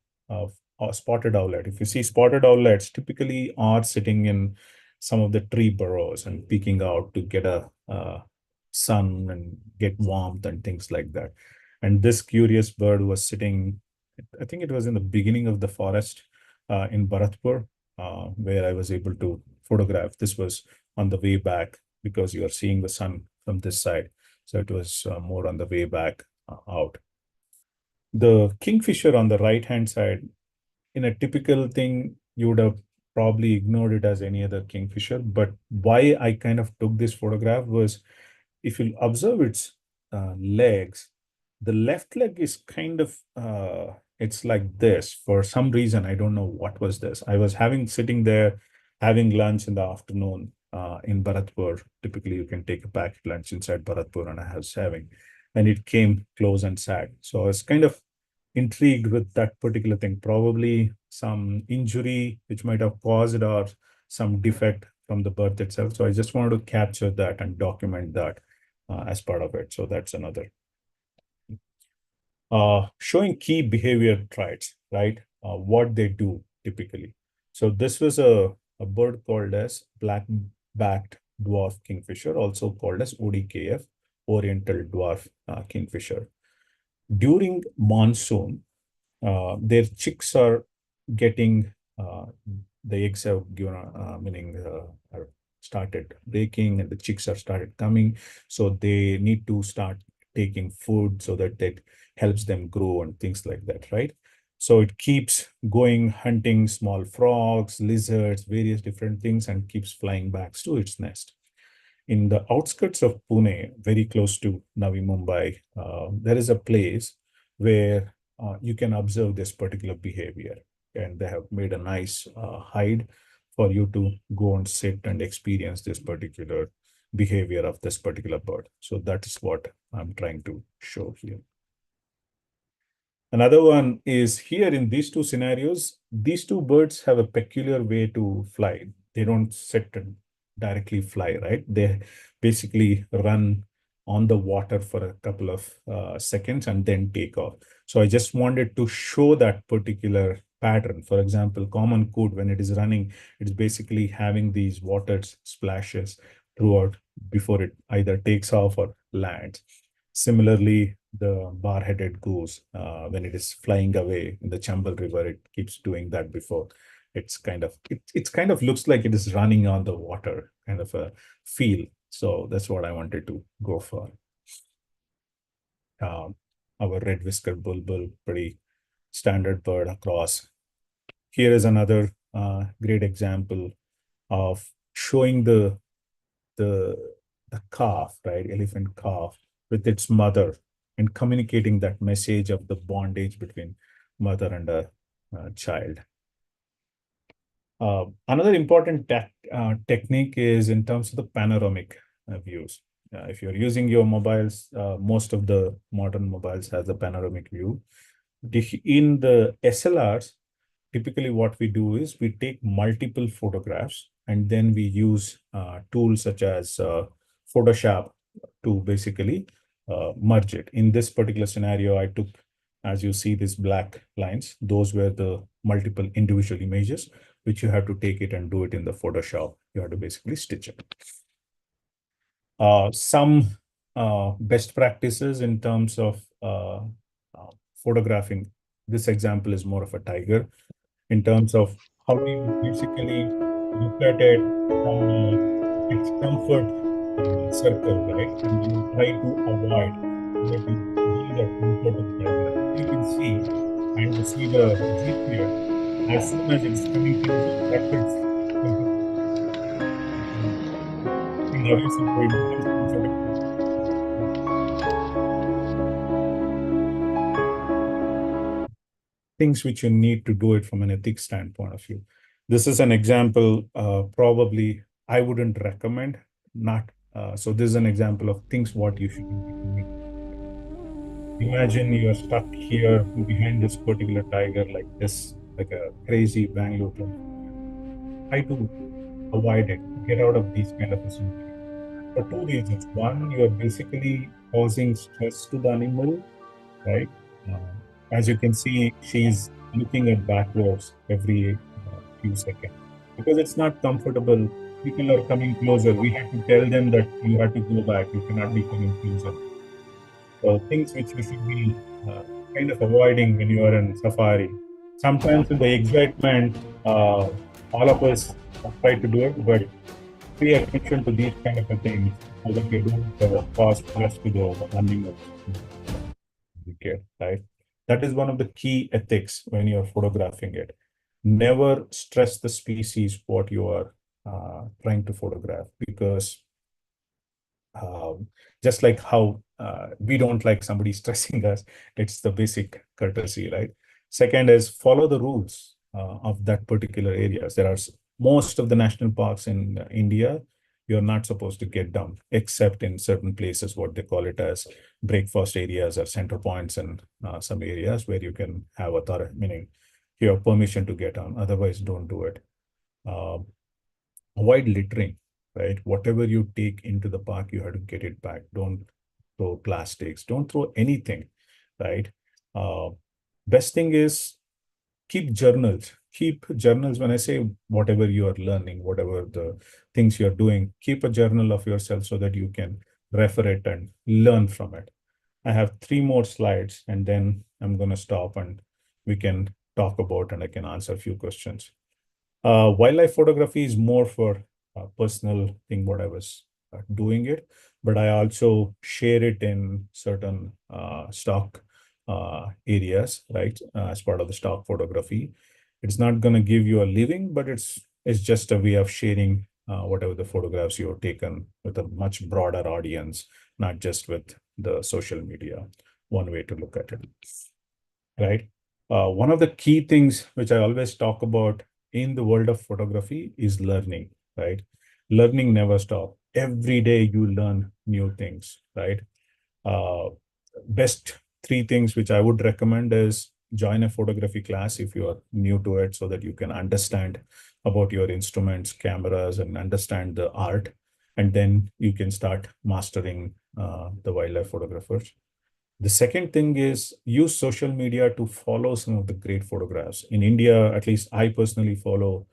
B: spotted owlet. If you see spotted owlets, typically are sitting in some of the tree burrows and peeking out to get a sun and get warmth and things like that. And this curious bird was sitting, I think it was in the beginning of the forest in Bharatpur, where I was able to photograph. This was on the way back because you are seeing the sun from this side. So it was more on the way back out. The kingfisher on the right-hand side, in a typical thing, you would have probably ignored it as any other kingfisher. But why I kind of took this photograph was if you observe its legs, the left leg is kind of, it's like this. For some reason, I don't know what was this. I was sitting there having lunch in the afternoon in Bharatpur. Typically, you can take a packed lunch inside Bharatpur, and I was having, and it came close and sat. So I was kind of intrigued with that particular thing, probably some injury which might have caused or some defect from the birth itself. So I just wanted to capture that and document that as part of it. So that's another. Showing key behavior traits, right? What they do typically. So this was a bird called as black-backed dwarf kingfisher, also called as ODKF, Oriental dwarf kingfisher. During monsoon, their chicks are getting, the eggs have given, are started breaking and the chicks are started coming. So they need to start taking food so that helps them grow and things like that, right? So it keeps going hunting small frogs, lizards, various different things, and keeps flying back to its nest. In the outskirts of Pune, very close to Navi Mumbai, there is a place where you can observe this particular behavior. And they have made a nice hide for you to go and sit and experience this particular behavior of this particular bird. So that is what I'm trying to show here. Another one is here in these two scenarios, these two birds have a peculiar way to fly. They don't sit and directly fly, right? They basically run on the water for a couple of seconds and then take off. So I just wanted to show that particular pattern. For example, common coot, when it is running, it's basically having these water splashes throughout before it either takes off or lands. Similarly, the bar-headed goose, when it is flying away in the Chambal River, it keeps doing that before. It's kind of looks like it is running on the water, kind of a feel. So that's what I wanted to go for. Our red-whiskered bulbul, pretty standard bird across. Here is another great example of showing the calf, right? Elephant calf with its mother and communicating that message of the bondage between mother and a child. Another important technique is in terms of the panoramic views. If you're using your mobiles, most of the modern mobiles has a panoramic view. In the SLRs, typically what we do is we take multiple photographs and then we use tools such as Photoshop to basically merge it. In this particular scenario, I took, as you see, these black lines. Those were the multiple individual images, which you have to take it and do it in the Photoshop. You have to basically stitch it. Some best practices in terms of photographing. This example is more of a tiger in terms of how do you basically look at it from its comfort circle, right? And you try to avoid that you be the comfort of the tiger. You can see, and you see the jeep here. As soon as it's coming closer, that's its and obviously it becomes comfortable. Things which you need to do it from an ethics standpoint of view. This is an example, probably I wouldn't recommend, not. So this is an example of things what you should be doing. Imagine you are stuck here behind this particular tiger like this, like a crazy Bangalore. Try to avoid it, get out of these kind of situations. For two reasons. One, you are basically causing stress to the animal, right? As you can see, she's looking at backwards every few seconds because it's not comfortable. People are coming closer. We have to tell them that you have to go back. You cannot be coming closer. So things which you should be kind of avoiding when you are in safari. Sometimes in the excitement, all of us try to do it, but pay attention to these kind of things so that you don't cause stress to the animals. Okay, right? That is one of the key ethics when you're photographing it. Never stress the species what you are trying to photograph, because just like how we don't like somebody stressing us. It's the basic courtesy, right? Second is follow the rules of that particular areas. There are most of the national parks in India, you're not supposed to get down, except in certain places, what they call it as breakfast areas or center points, and some areas where you can have authority, meaning you have permission to get on. Otherwise, don't do it. Avoid littering, right? Whatever you take into the park, you have to get it back. Don't throw plastics. Don't throw anything, right? Best thing is keep journals. Keep journals. When I say whatever you are learning, whatever the things you're doing, keep a journal of yourself so that you can refer it and learn from it. I have 3 more slides and then I'm going to stop and we can talk about and I can answer a few questions. Wildlife photography is more for personal thing, what I was doing it, but I also share it in certain stock areas, right? As part of the stock photography. It's not going to give you a living, but it's just a way of sharing whatever the photographs you have taken with a much broader audience, not just with the social media. One way to look at it, right? One of the key things which I always talk about in the world of photography is learning, right? Learning never stops. Every day you learn new things, right? Best 3 things which I would recommend is join a photography class if you are new to it, so that you can understand about your instruments, cameras, and understand the art. And then you can start mastering the wildlife photographers. The second thing is use social media to follow some of the great photographs. In India, at least I personally follow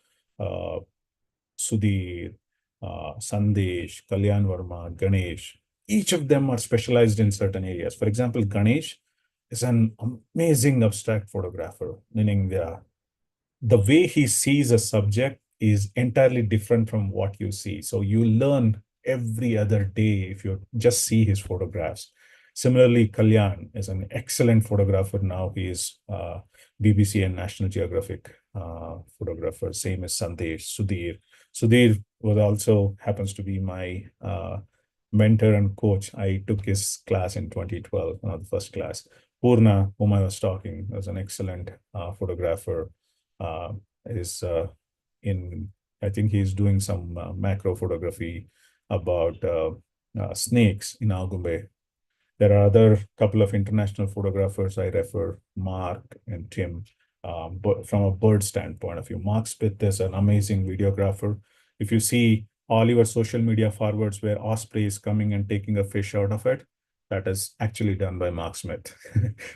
B: Sudhir, Sandesh, Kalyan Verma, Ganesh. Each of them are specialized in certain areas. For example, Ganesh is an amazing abstract photographer, meaning the way he sees a subject is entirely different from what you see. So you learn every other day if you just see his photographs. Similarly, Kalyan is an excellent photographer now. He is BBC and National Geographic photographer. Same as Sandesh, Sudhir. Sudhir was also happens to be my mentor and coach. I took his class in 2012, the first class. Purna, whom I was talking, was an excellent photographer. Is in, I think he's doing some macro photography about snakes in Agumbe. There are other couple of international photographers I refer, Mark and Tim, but from a bird standpoint of view. Mark Spith is an amazing videographer. If you see all your social media forwards where osprey is coming and taking a fish out of it, that is actually done by Mark Smith.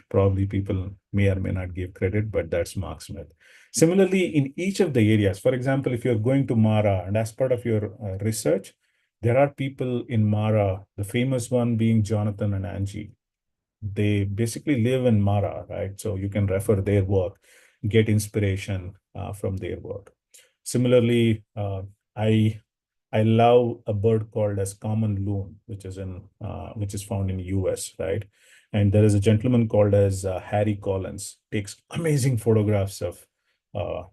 B: Probably people may or may not give credit, but that's Mark Smith. Similarly, in each of the areas, for example, if you're going to Mara and as part of your research, there are people in Mara, the famous one being Jonathan and Angie. They basically live in Mara, right? So you can refer their work, get inspiration from their work. Similarly, I love a bird called as common loon, which is found in US, right? And there is a gentleman called as Harry Collins, takes amazing photographs of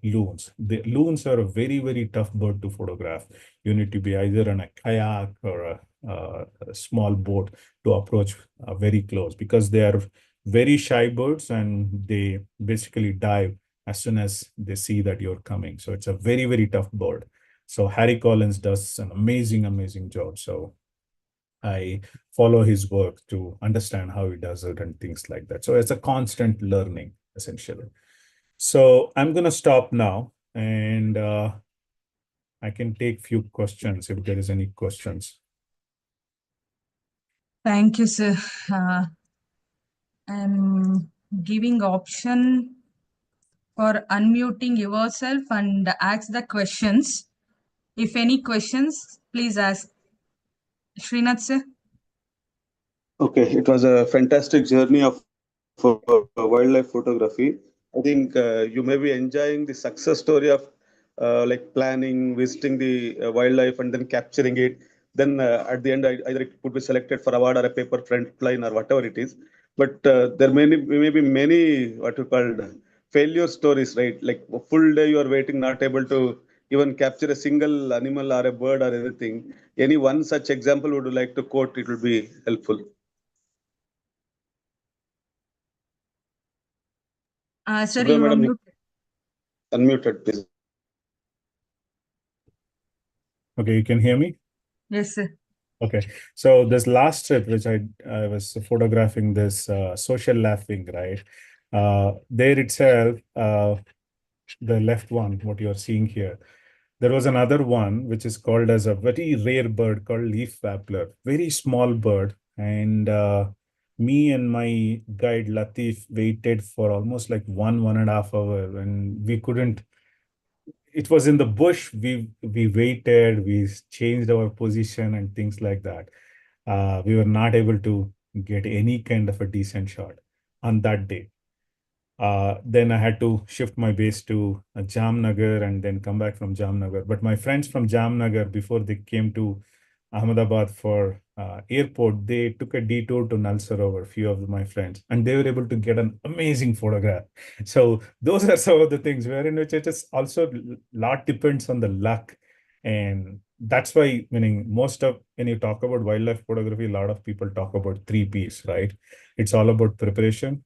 B: loons. The loons are a very, very tough bird to photograph. You need to be either on a kayak or a small boat to approach very close, because they are very shy birds and they basically dive as soon as they see that you're coming. So it's a very, very tough bird. So Harry Collins does an amazing, amazing job. So I follow his work to understand how he does it and things like that. So it's a constant learning, essentially. So I'm going to stop now and I can take few questions if there is any questions.
A: Thank you, sir. I'm giving option for unmuting yourself and ask the questions. If any questions, please ask. Srinath, sir.
C: Okay, it was a fantastic journey of wildlife photography. I think you may be enjoying the success story of like planning, visiting the wildlife, and then capturing it. Then at the end, either it could be selected for award or a paper front line or whatever it is. But there may be many what you called failure stories, right? Like a full day you are waiting, not able to even capture a single animal or a bird or anything. Any one such example would you like to quote? It will be helpful.
A: Sir,
C: Subramaniam,
A: you are
C: madam, unmuted, please.
B: Okay, you can hear me?
A: Yes, sir.
B: Okay, so this last trip, which I was photographing this social laughing, right? There itself, the left one, what you're seeing here, there was another one which is called as a very rare bird called leaf wappler, very small bird. And me and my guide Latif waited for almost like 1.5 hours, and we couldn't. It was in the bush. We waited. We changed our position and things like that. We were not able to get any kind of a decent shot on that day. Then I had to shift my base to Jamnagar and then come back from Jamnagar. But my friends from Jamnagar, before they came to Ahmedabad for airport, they took a detour to Nal Sarovar, few of my friends, and they were able to get an amazing photograph. So those are some of the things wherein which it is also lot depends on the luck. And that's why, meaning most of when you talk about wildlife photography, a lot of people talk about 3 Ps, right? It's all about preparation,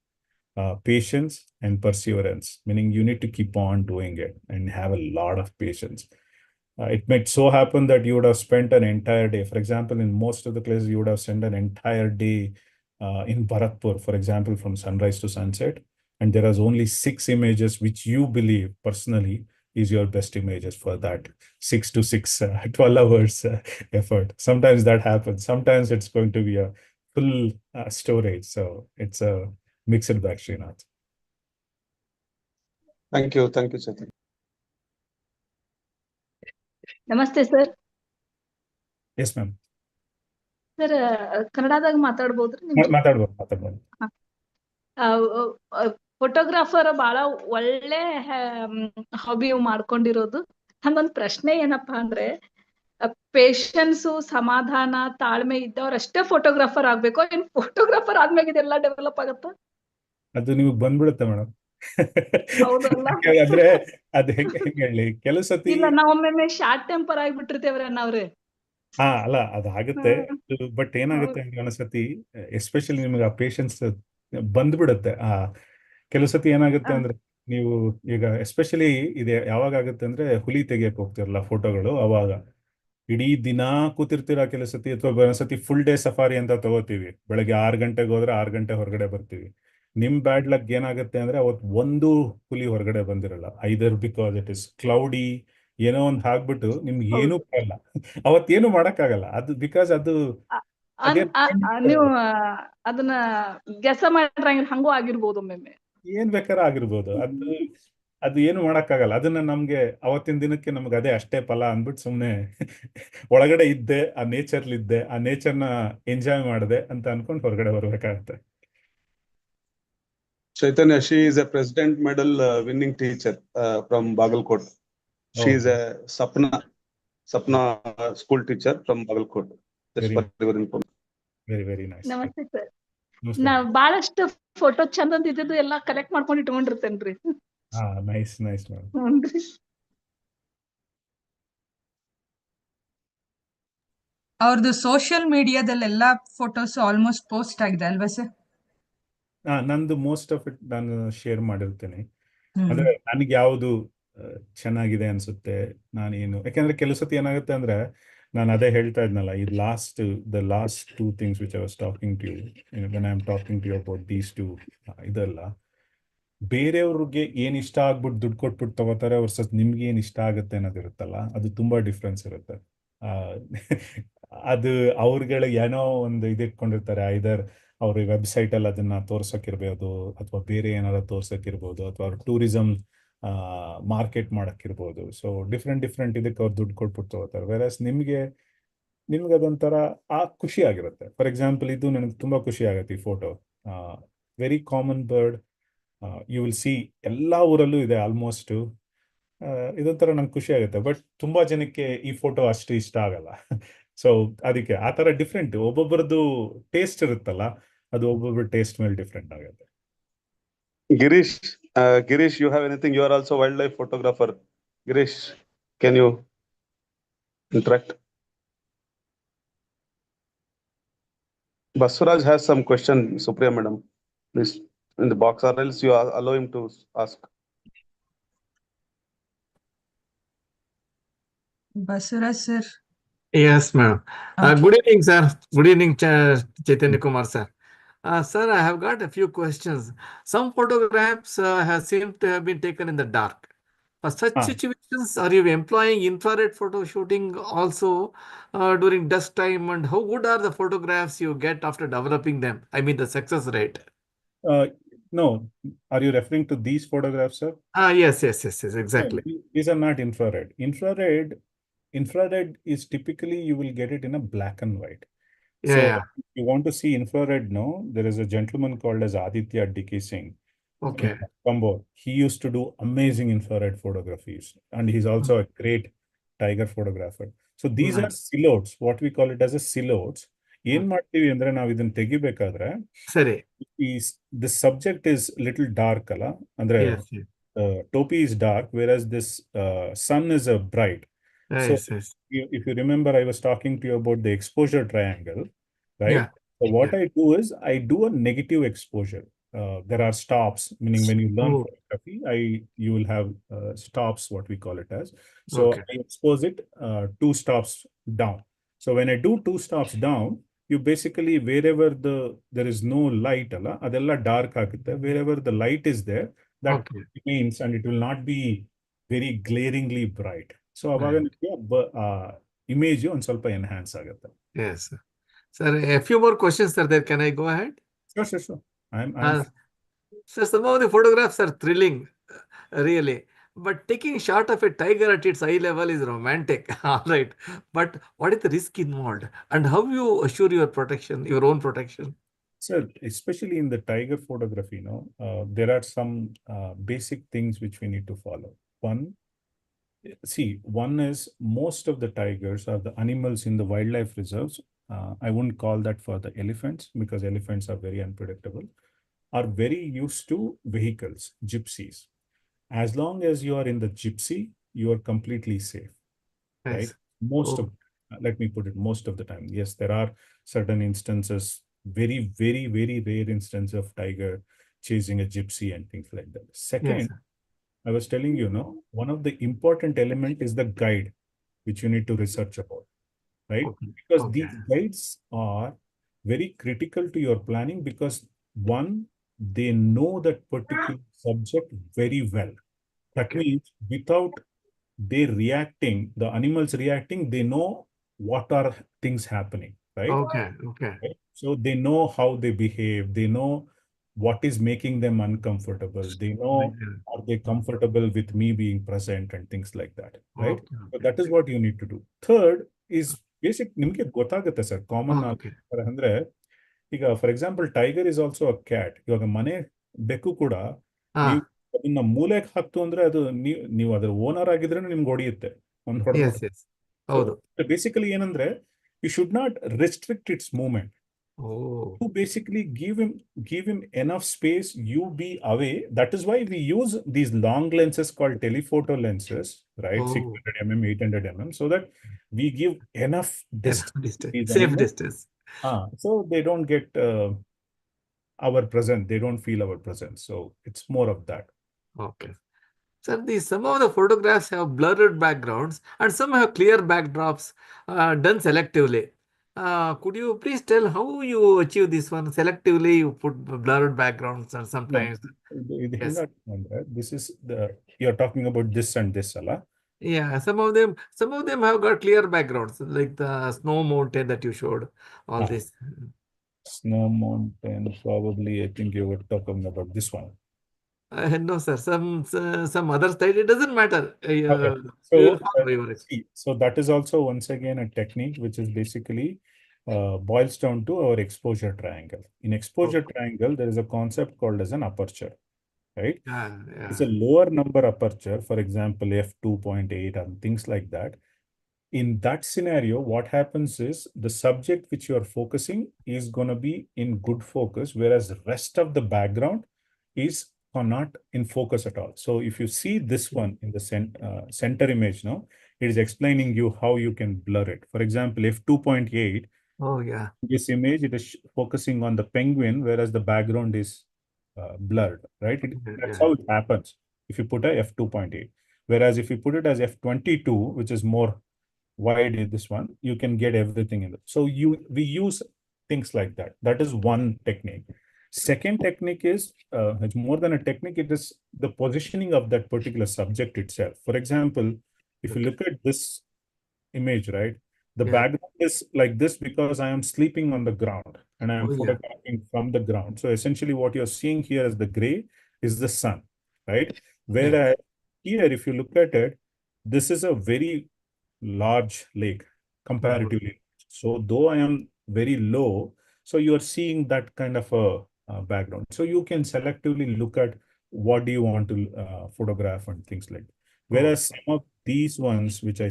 B: patience, and perseverance, meaning you need to keep on doing it and have a lot of patience. It might so happen that you would have spent an entire day. For example, in most of the places, you would have spent an entire day in Bharatpur, for example, from sunrise to sunset. And there is only 6 images which you believe personally is your best images for that 12 hours effort. Sometimes that happens. Sometimes it's going to be a full storage. So it's a mixed bag, Srinath.
C: Thank you, Chetan.
D: ನಮಸ್ತೆ sir.
B: Yes, ma'am.
D: Sir ಕನ್ನಡದಾಗ ಮಾತಾಡ್ಬೋದ್ರಿ?
B: ಮಾತಾಡ್ಬೋದು.
D: Photographer ಬಹಳ ಒಳ್ಳೆ hobby ಮಾಡ್ಕೊಂಡಿರೋದು. ಹಂಗೊಂದ್ ಪ್ರಶ್ನೆ ಏನಪ್ಪಾ ಅಂದ್ರೆ, patience, ಸಮಾಧಾನ, ತಾಳ್ಮೆ ಇದ್ದವ್ರ ಅಷ್ಟೇ ಫೋಟೋಗ್ರಾಫರ್ ಆಗ್ಬೇಕು, ಏನ್ ಫೋಟೋಗ್ರಾಫರ್ ಆದ್ಮೇಲೆ ಇದೆಲ್ಲ ಡೆವಲಪ್ ಆಗತ್ತ?
B: ಅದು ನಿಮಗ್ ಬಂದ್ಬಿಡುತ್ತೆ ಮೇಡಮ್.
D: ಹೌದಲ್ಲ?
B: ಅಂದ್ರೆ ಅದ್ ಹೆಂಗ್ ಹೇಳಿ, ಕೆಲವು ಸತಿ
D: ಇಲ್ಲ, ನಾವೊಮ್ಮೆ ಶಾರ್ಟ್ ಟೆಂಪರ್ ಆಗಿಬಿಟ್ಟಿರ್ತೇವ್ರಿ ನಾವ್ರಿ.
B: ಅಲ್ಲ ಅದಾಗುತ್ತೆ. ಬಟ್ ಏನಾಗುತ್ತೆ ಅಂದ್ರೆ ಒಂದ್ಸತಿ ಎಸ್ಪೆಷಲಿ ನಿಮ್ಗೆ ಆ ಪೇಶನ್ಸ್ ಬಂದ್ಬಿಡುತ್ತೆ. ಕೆಲವು ಸತಿ ಏನಾಗುತ್ತೆ ಅಂದ್ರೆ, ನೀವು ಈಗ ಎಸ್ಪೆಷಲಿ ಇದೆ ಯಾವಾಗ ಆಗುತ್ತೆ ಅಂದ್ರೆ, ಹುಲಿ ತೆಗಿಯಕ್ ಹೋಗ್ತಿರಲ್ಲ ಫೋಟೋಗಳು, ಅವಾಗ ಇಡೀ ದಿನ ಕೂತಿರ್ತೀರ ಕೆಲವು ಸತಿ, ಅಥವಾ ಒಂದ್ಸತಿ ಫುಲ್ ಡೇ ಸಫಾರಿ ಅಂತ ತಗೋತೀವಿ. ಬೆಳಗ್ಗೆ 6 ಗಂಟೆಗೆ ಹೋದ್ರೆ 6 ಗಂಟೆ ಹೊರಗಡೆ ಬರ್ತೀವಿ. ನಿಮ್ ಬ್ಯಾಡ್ ಲಕ್ ಏನಾಗುತ್ತೆ ಅಂದ್ರೆ, ಅವತ್ ಒಂದು ಹುಲಿ ಹೊರಗಡೆ ಬಂದಿರಲ್ಲ. ಐದರ್ ಬಿಕಾಸ್ ಇಟ್ ಇಸ್ ಕ್ಲೌಡಿ, ಏನೋ ಒಂದ್ ಹಾಕ್ಬಿಟ್ಟು ನಿಮ್ಗೆ ಏನು ಬರಲ್ಲ, ಅವತ್ತೇನು ಮಾಡಕ್ಕಾಗಲ್ಲ. ಅದು ಬಿಕಾಸ್ ಅದು
D: ನೀವು ಅದನ್ನ ಗೆಸ ಮಾಡ್ರಂಗ ಹಂಗೂ ಆಗಿರ್ಬೋದು. ಒಮ್ಮೆ
B: ಏನ್ ಬೇಕಾರ ಆಗಿರ್ಬೋದು. ಅದು ಏನು ಮಾಡಕ್ಕಾಗಲ್ಲ. ಅದನ್ನ ನಮ್ಗೆ ಅವತ್ತಿನ ದಿನಕ್ಕೆ ನಮ್ಗೆ ಅದೇ ಅಷ್ಟೇ ಫಲ ಅಂದ್ಬಿಟ್ಟು ಸುಮ್ನೆ ಒಳಗಡೆ ಇದ್ದೆ, ಆ ನೇಚರ್ಲಿದ್ದೆ, ಆ ನೇಚರ್ನ ಎಂಜಾಯ್ ಮಾಡಿದೆ ಅಂತ ಅನ್ಕೊಂಡು ಹೊರಗಡೆ ಬರ್ಬೇಕಾಗತ್ತೆ.
C: Chaitanya, she is a President Medal winning teacher from Bagalkot. She is a Sapna school teacher from Bagalkot. Just for your information.
B: Very, very nice.
D: ನಮಸ್ತೆ ಸರ್. ನಾ ಬಹಳಷ್ಟು ಫೋಟೋ ಚಂದ ಇದ್ದಿದ್ದು ಎಲ್ಲ ಕಲೆಕ್ಟ್ ಮಾಡ್ಕೊಂಡು ಇಟ್ಕೊಂಡಿರ್ತೇನ್ರಿ.
B: Nice ma'am.
A: ಅವ್ರದ್ದು ಸೋಷಿಯಲ್ ಮೀಡಿಯಾದಲ್ಲೆಲ್ಲ ಫೋಟೋಸ್ ಆಲ್ಮೋಸ್ಟ್ ಪೋಸ್ಟ್ ಆಗಿದೆ ಅಲ್ವಾ ಸರ್?
B: ನಂದು ಮೋಸ್ಟ್ ಆಫ್ ಇಟ್ ನಾನು ಶೇರ್ ಮಾಡಿರ್ತೇನೆ. ಅಂದ್ರೆ ನನಗೆ ಯಾವುದು ಚೆನ್ನಾಗಿದೆ ಅನ್ಸುತ್ತೆ, ನಾನೇನು, ಯಾಕಂದ್ರೆ ಕೆಲವು ಸತಿ ಏನಾಗುತ್ತೆ ಅಂದ್ರೆ, ನಾನು ಅದೇ ಹೇಳ್ತಾ ಇದ್ನಲ್ಲ, ಈ the last 2 things which I was talking to you, when I am talking to you about these 2, ಇದೆಲ್ಲ ಬೇರೆಯವ್ರಿಗೆ ಏನ್ ಇಷ್ಟ ಆಗ್ಬಿಟ್ಟು ದುಡ್ಡು ಕೊಟ್ಬಿಟ್ಟು ತಗೋತಾರೆ ವರ್ಸಸ್ ನಿಮ್ಗೆ ಏನ್ ಇಷ್ಟ ಆಗುತ್ತೆ ಅನ್ನೋದಿರುತ್ತಲ್ಲ, ಅದು ತುಂಬಾ ಡಿಫ್ರೆನ್ಸ್ ಇರುತ್ತೆ. ಅದು ಅವ್ರಗಳ ಏನೋ ಒಂದು ಇದಿಟ್ಕೊಂಡಿರ್ತಾರೆ. ಐದರ್ ಅವ್ರ ವೆಬ್ಸೈಟ್ ಅಲ್ಲಿ ಅದನ್ನ ತೋರ್ಸಕ್ಕಿರ್ಬೋದು, ಅಥವಾ ಬೇರೆ ಏನಾದ್ರು ತೋರ್ಸಕ್ಕಿರ್ಬೋದು, ಅಥವಾ ಅವ್ರ ಟೂರಿಸಂ ಮಾರ್ಕೆಟ್ ಮಾಡಕ್ಕಿರ್ಬೋದು. ಸೊ ಡಿಫ್ರೆಂಟ್ ಇದಕ್ಕೆ ಅವ್ರು ದುಡ್ಡು ಕೊಟ್ಬಿಟ್ಟು ತಗೋತಾರೆ. ವೆರಸ್ ನಿಮ್ಗೆ ಅದೊಂಥರ ಖುಷಿ ಆಗಿರುತ್ತೆ. ಫಾರ್ ಎಕ್ಸಾಂಪಲ್, ಇದು ನನಗೆ ತುಂಬಾ ಖುಷಿ ಆಗುತ್ತೆ. ಈ photo very common bird, you will see ಎಲ್ಲಾ ಊರಲ್ಲೂ ಇದೆ ಆಲ್ಮೋಸ್ಟ್. ಇದೊಂಥರ ನಂಗೆ ಖುಷಿ ಆಗುತ್ತೆ. ಬಟ್ ತುಂಬಾ ಜನಕ್ಕೆ ಈ ಫೋಟೋ ಅಷ್ಟು ಇಷ್ಟ ಆಗಲ್ಲ. ಸೊ ಅದಕ್ಕೆ ಆ ತರ ಡಿಫ್ರೆಂಟ್, ಒಬ್ಬೊಬ್ಬರದ್ದು ಟೇಸ್ಟ್ ಇರುತ್ತಲ್ಲ, ಅದು ಒಬ್ಬೊಬ್ಬರ ಟೇಸ್ಟ್ ಮೇಲೆ ಡಿಫ್ರೆಂಟ್ ಆಗುತ್ತೆ.
C: Girish, you have anything? You are also wildlife photographer. Girish, Can you interact? Baswaraj has some question, Supriya madam. Please in the box, or else you allow him to ask.
A: Basura sir.
E: Yes, ma'am.
A: Okay.
E: Good evening, sir. Good evening, Chaitanya Kumar, sir. Sir, I have got a few questions. Some photographs have seemed to have been taken in the dark. For such situations, are you employing infrared photo shooting also during dusk time? And how good are the photographs you get after developing them? I mean, the success rate.
B: No, are you referring to these photographs, sir?
E: Yes, exactly.
B: No, these are not infrared. Infrared is typically you will get it in a black and white. So
E: Yeah.
B: if you want to see infrared, no, there is a gentleman called as Aditya Dicky Singh.
E: Okay.
B: Colombo. He used to do amazing infrared photographies, and he's also a great tiger photographer. So these are silhouettes, what we call it as a silhouettes. ಏನ್ ಮಾಡ್ತೀವಿ ಅಂದ್ರೆ ನಾವು ಇದನ್ನ ತೆಗಿಬೇಕಾದ್ರೆ
E: ಸರಿ
B: the subject is little dark ಅಲ್ಲ ಅಂದ್ರೆ topi is dark, whereas this sun is a bright. So if you remember, I was talking to you about the exposure triangle, right?
E: Yeah.
B: So what I do is I do a negative exposure. There are stops, meaning when you learn photography, you will have stops, what we call it as. So I expose it 2 stops down. So when I do 2 stops down, you basically, wherever there is no light, adella dark agutte. Wherever the light is there, that remains, and it will not be very glaringly bright. So aವಾಗ image ಒಂದು ಸ್ವಲ್ಪ enhance ಆಗುತ್ತೆ.
E: Yes. Sir, a few more questions are there. Can I go ahead?
B: Sure.
E: Sir, some of the photographs are thrilling, really. But taking shot of a tiger at its eye level is romantic. All right. But what is the risk involved? And how you assure your protection, your own protection?
B: Sir, especially in the tiger photography, there are some basic things which we need to follow. One is most of the tigers are the animals in the wildlife reserves. I wouldn't call that for the elephants, because elephants are very unpredictable, are very used to vehicles, gypsies. As long as you are in the gypsy, you are completely safe, right? Let me put it, most of the time. Yes, there are certain instances, very, very, very rare instances of tiger chasing a gypsy and things like that. Second, I was telling you, one of the important element is the guide, which you need to research about, right? Because these guides are very critical to your planning, because one, they know that particular subject very well. That means without they reacting, the animals reacting, they know what are things happening, right? Right? So they know how they behave. They know what is making them uncomfortable. They know, are they comfortable with me being present and things like that, right? So that is what you need to do. Third is basic, ನಿಮಗೆ ಗೊತ್ತಾಗುತ್ತೆ sir, common ಅಂದ್ರೆ ಈಗ for example tiger is also a cat. ಇವಾಗ ಮನೆ ಬೆಕ್ಕು ಕೂಡ ನೀವು ಅದನ್ನ ಮೂಲೆಗೆ ಹಾಕ್ತು ಅಂದ್ರೆ ಅದು ನೀವು ಅದರ ಓನರ್ ಆಗಿದ್ರೆ ನಿಮ್ಗೆ ಹೊಡೆಯುತ್ತೆ, ಒಂದು ಹೊಡೆದು. ಬೇಸಿಕಲಿ ಏನಂದ್ರೆ you should not restrict its movement. You basically give him enough space, you be away. That is why we use these long lenses called telephoto lenses, right? 600 mm, 800 mm, so that we give enough distance.
E: Safe distance.
B: So they don't get our presence, they don't feel our presence. So it's more of that.
E: Okay. Sir, some of the photographs have blurred backgrounds and some have clear backdrops done selectively. Could you please tell how you achieve this one? Selectively, you put blurred backgrounds and sometimes...
B: This is you're talking about this and this, Allah?
E: Yeah, some of them have got clear backgrounds, like the snow mountain that you showed, all this.
B: Snow mountain, probably, I think you were talking about this one.
E: No, sir. Some other side, it doesn't matter.
B: So that is also once again a technique which is basically boils down to our exposure triangle. In exposure triangle, there is a concept called as an aperture, right? It's a lower number aperture, for example, f2.8 and things like that. In that scenario, what happens is the subject which you are focusing is going to be in good focus, whereas the rest of the background is not in focus at all. So if you see this one in the center image now, it is explaining you how you can blur it. For example, f2.8,
E: Oh, yeah.
B: this image, it is focusing on the penguin, whereas the background is blurred, right? That's how it happens if you put a f2.8. Whereas if you put it as f22, which is more wide in this one, you can get everything in it. So we use things like that. That is one technique. Second technique is, it's more than a technique, it is the positioning of that particular subject itself. For example, if you look at this image, right, the background is like this because I am sleeping on the ground and I am photographing from the ground. So essentially what you're seeing here as the gray is the sun, right? Whereas here, if you look at it, this is a very large lake comparatively. So though I am very low, so you are seeing that kind of a background. So you can selectively look at what do you want to photograph and things like that. Whereas some of these ones, which I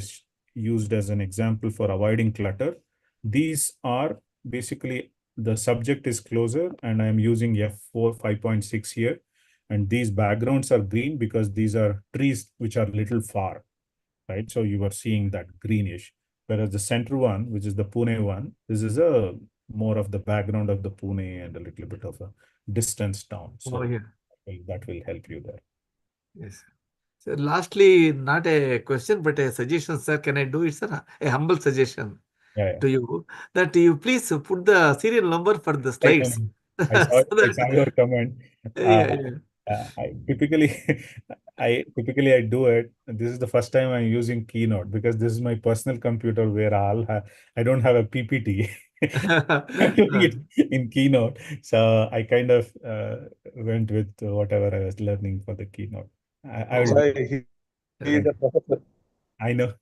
B: used as an example for avoiding clutter, these are basically the subject is closer and I'm using f4 5.6 here. And these backgrounds are green because these are trees which are little far, right? So you are seeing that greenish. Whereas the center one, which is the Pune one, this is a more of the background of the Pune and a little bit of a distance down. So that will help you there.
E: Yes. So lastly, not a question, but a suggestion, sir. Can I do it, sir? A humble suggestion to you that you please put the serial number for the slides.
B: I saw your comment. I typically I do it. This is the first time I'm using Keynote because this is my personal computer where I don't have a PPT. I'm doing it in Keynote. So I kind of went with whatever I was learning for the Keynote. I know.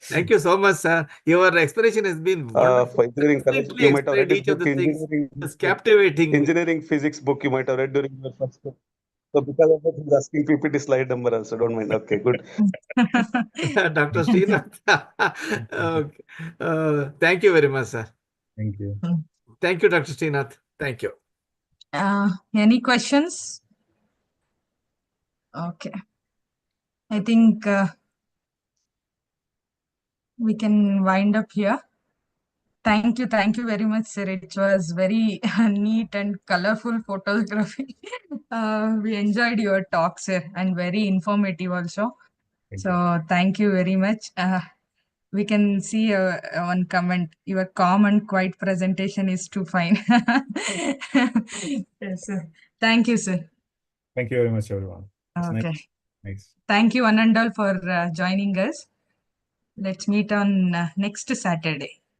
E: Thank you so much, sir. Your explanation has been wonderful.
C: For engineering college, you might have read this
E: Each of
C: book,
E: the things is captivating.
C: engineering physics book you might have read during your first year. So because of it, he's asking PPT slide number also. Don't mind. Okay, good.
E: Dr. Srinath. Okay. Thank you very much, sir.
B: Thank you.
E: Thank you, Dr. Srinath. Thank you.
A: Any questions? Okay. I think we can wind up here. Thank you very much, sir. It was very neat and colorful photography. We enjoyed your talk, sir, and very informative also. Thank you very much. We can see one comment. Your calm and quiet presentation is too fine. Yes, sir. Thank you, sir.
B: Thank you very much, everyone.
A: Okay.
B: Nice.
A: Thank you, one and all, for joining us. Let's meet on next Saturday.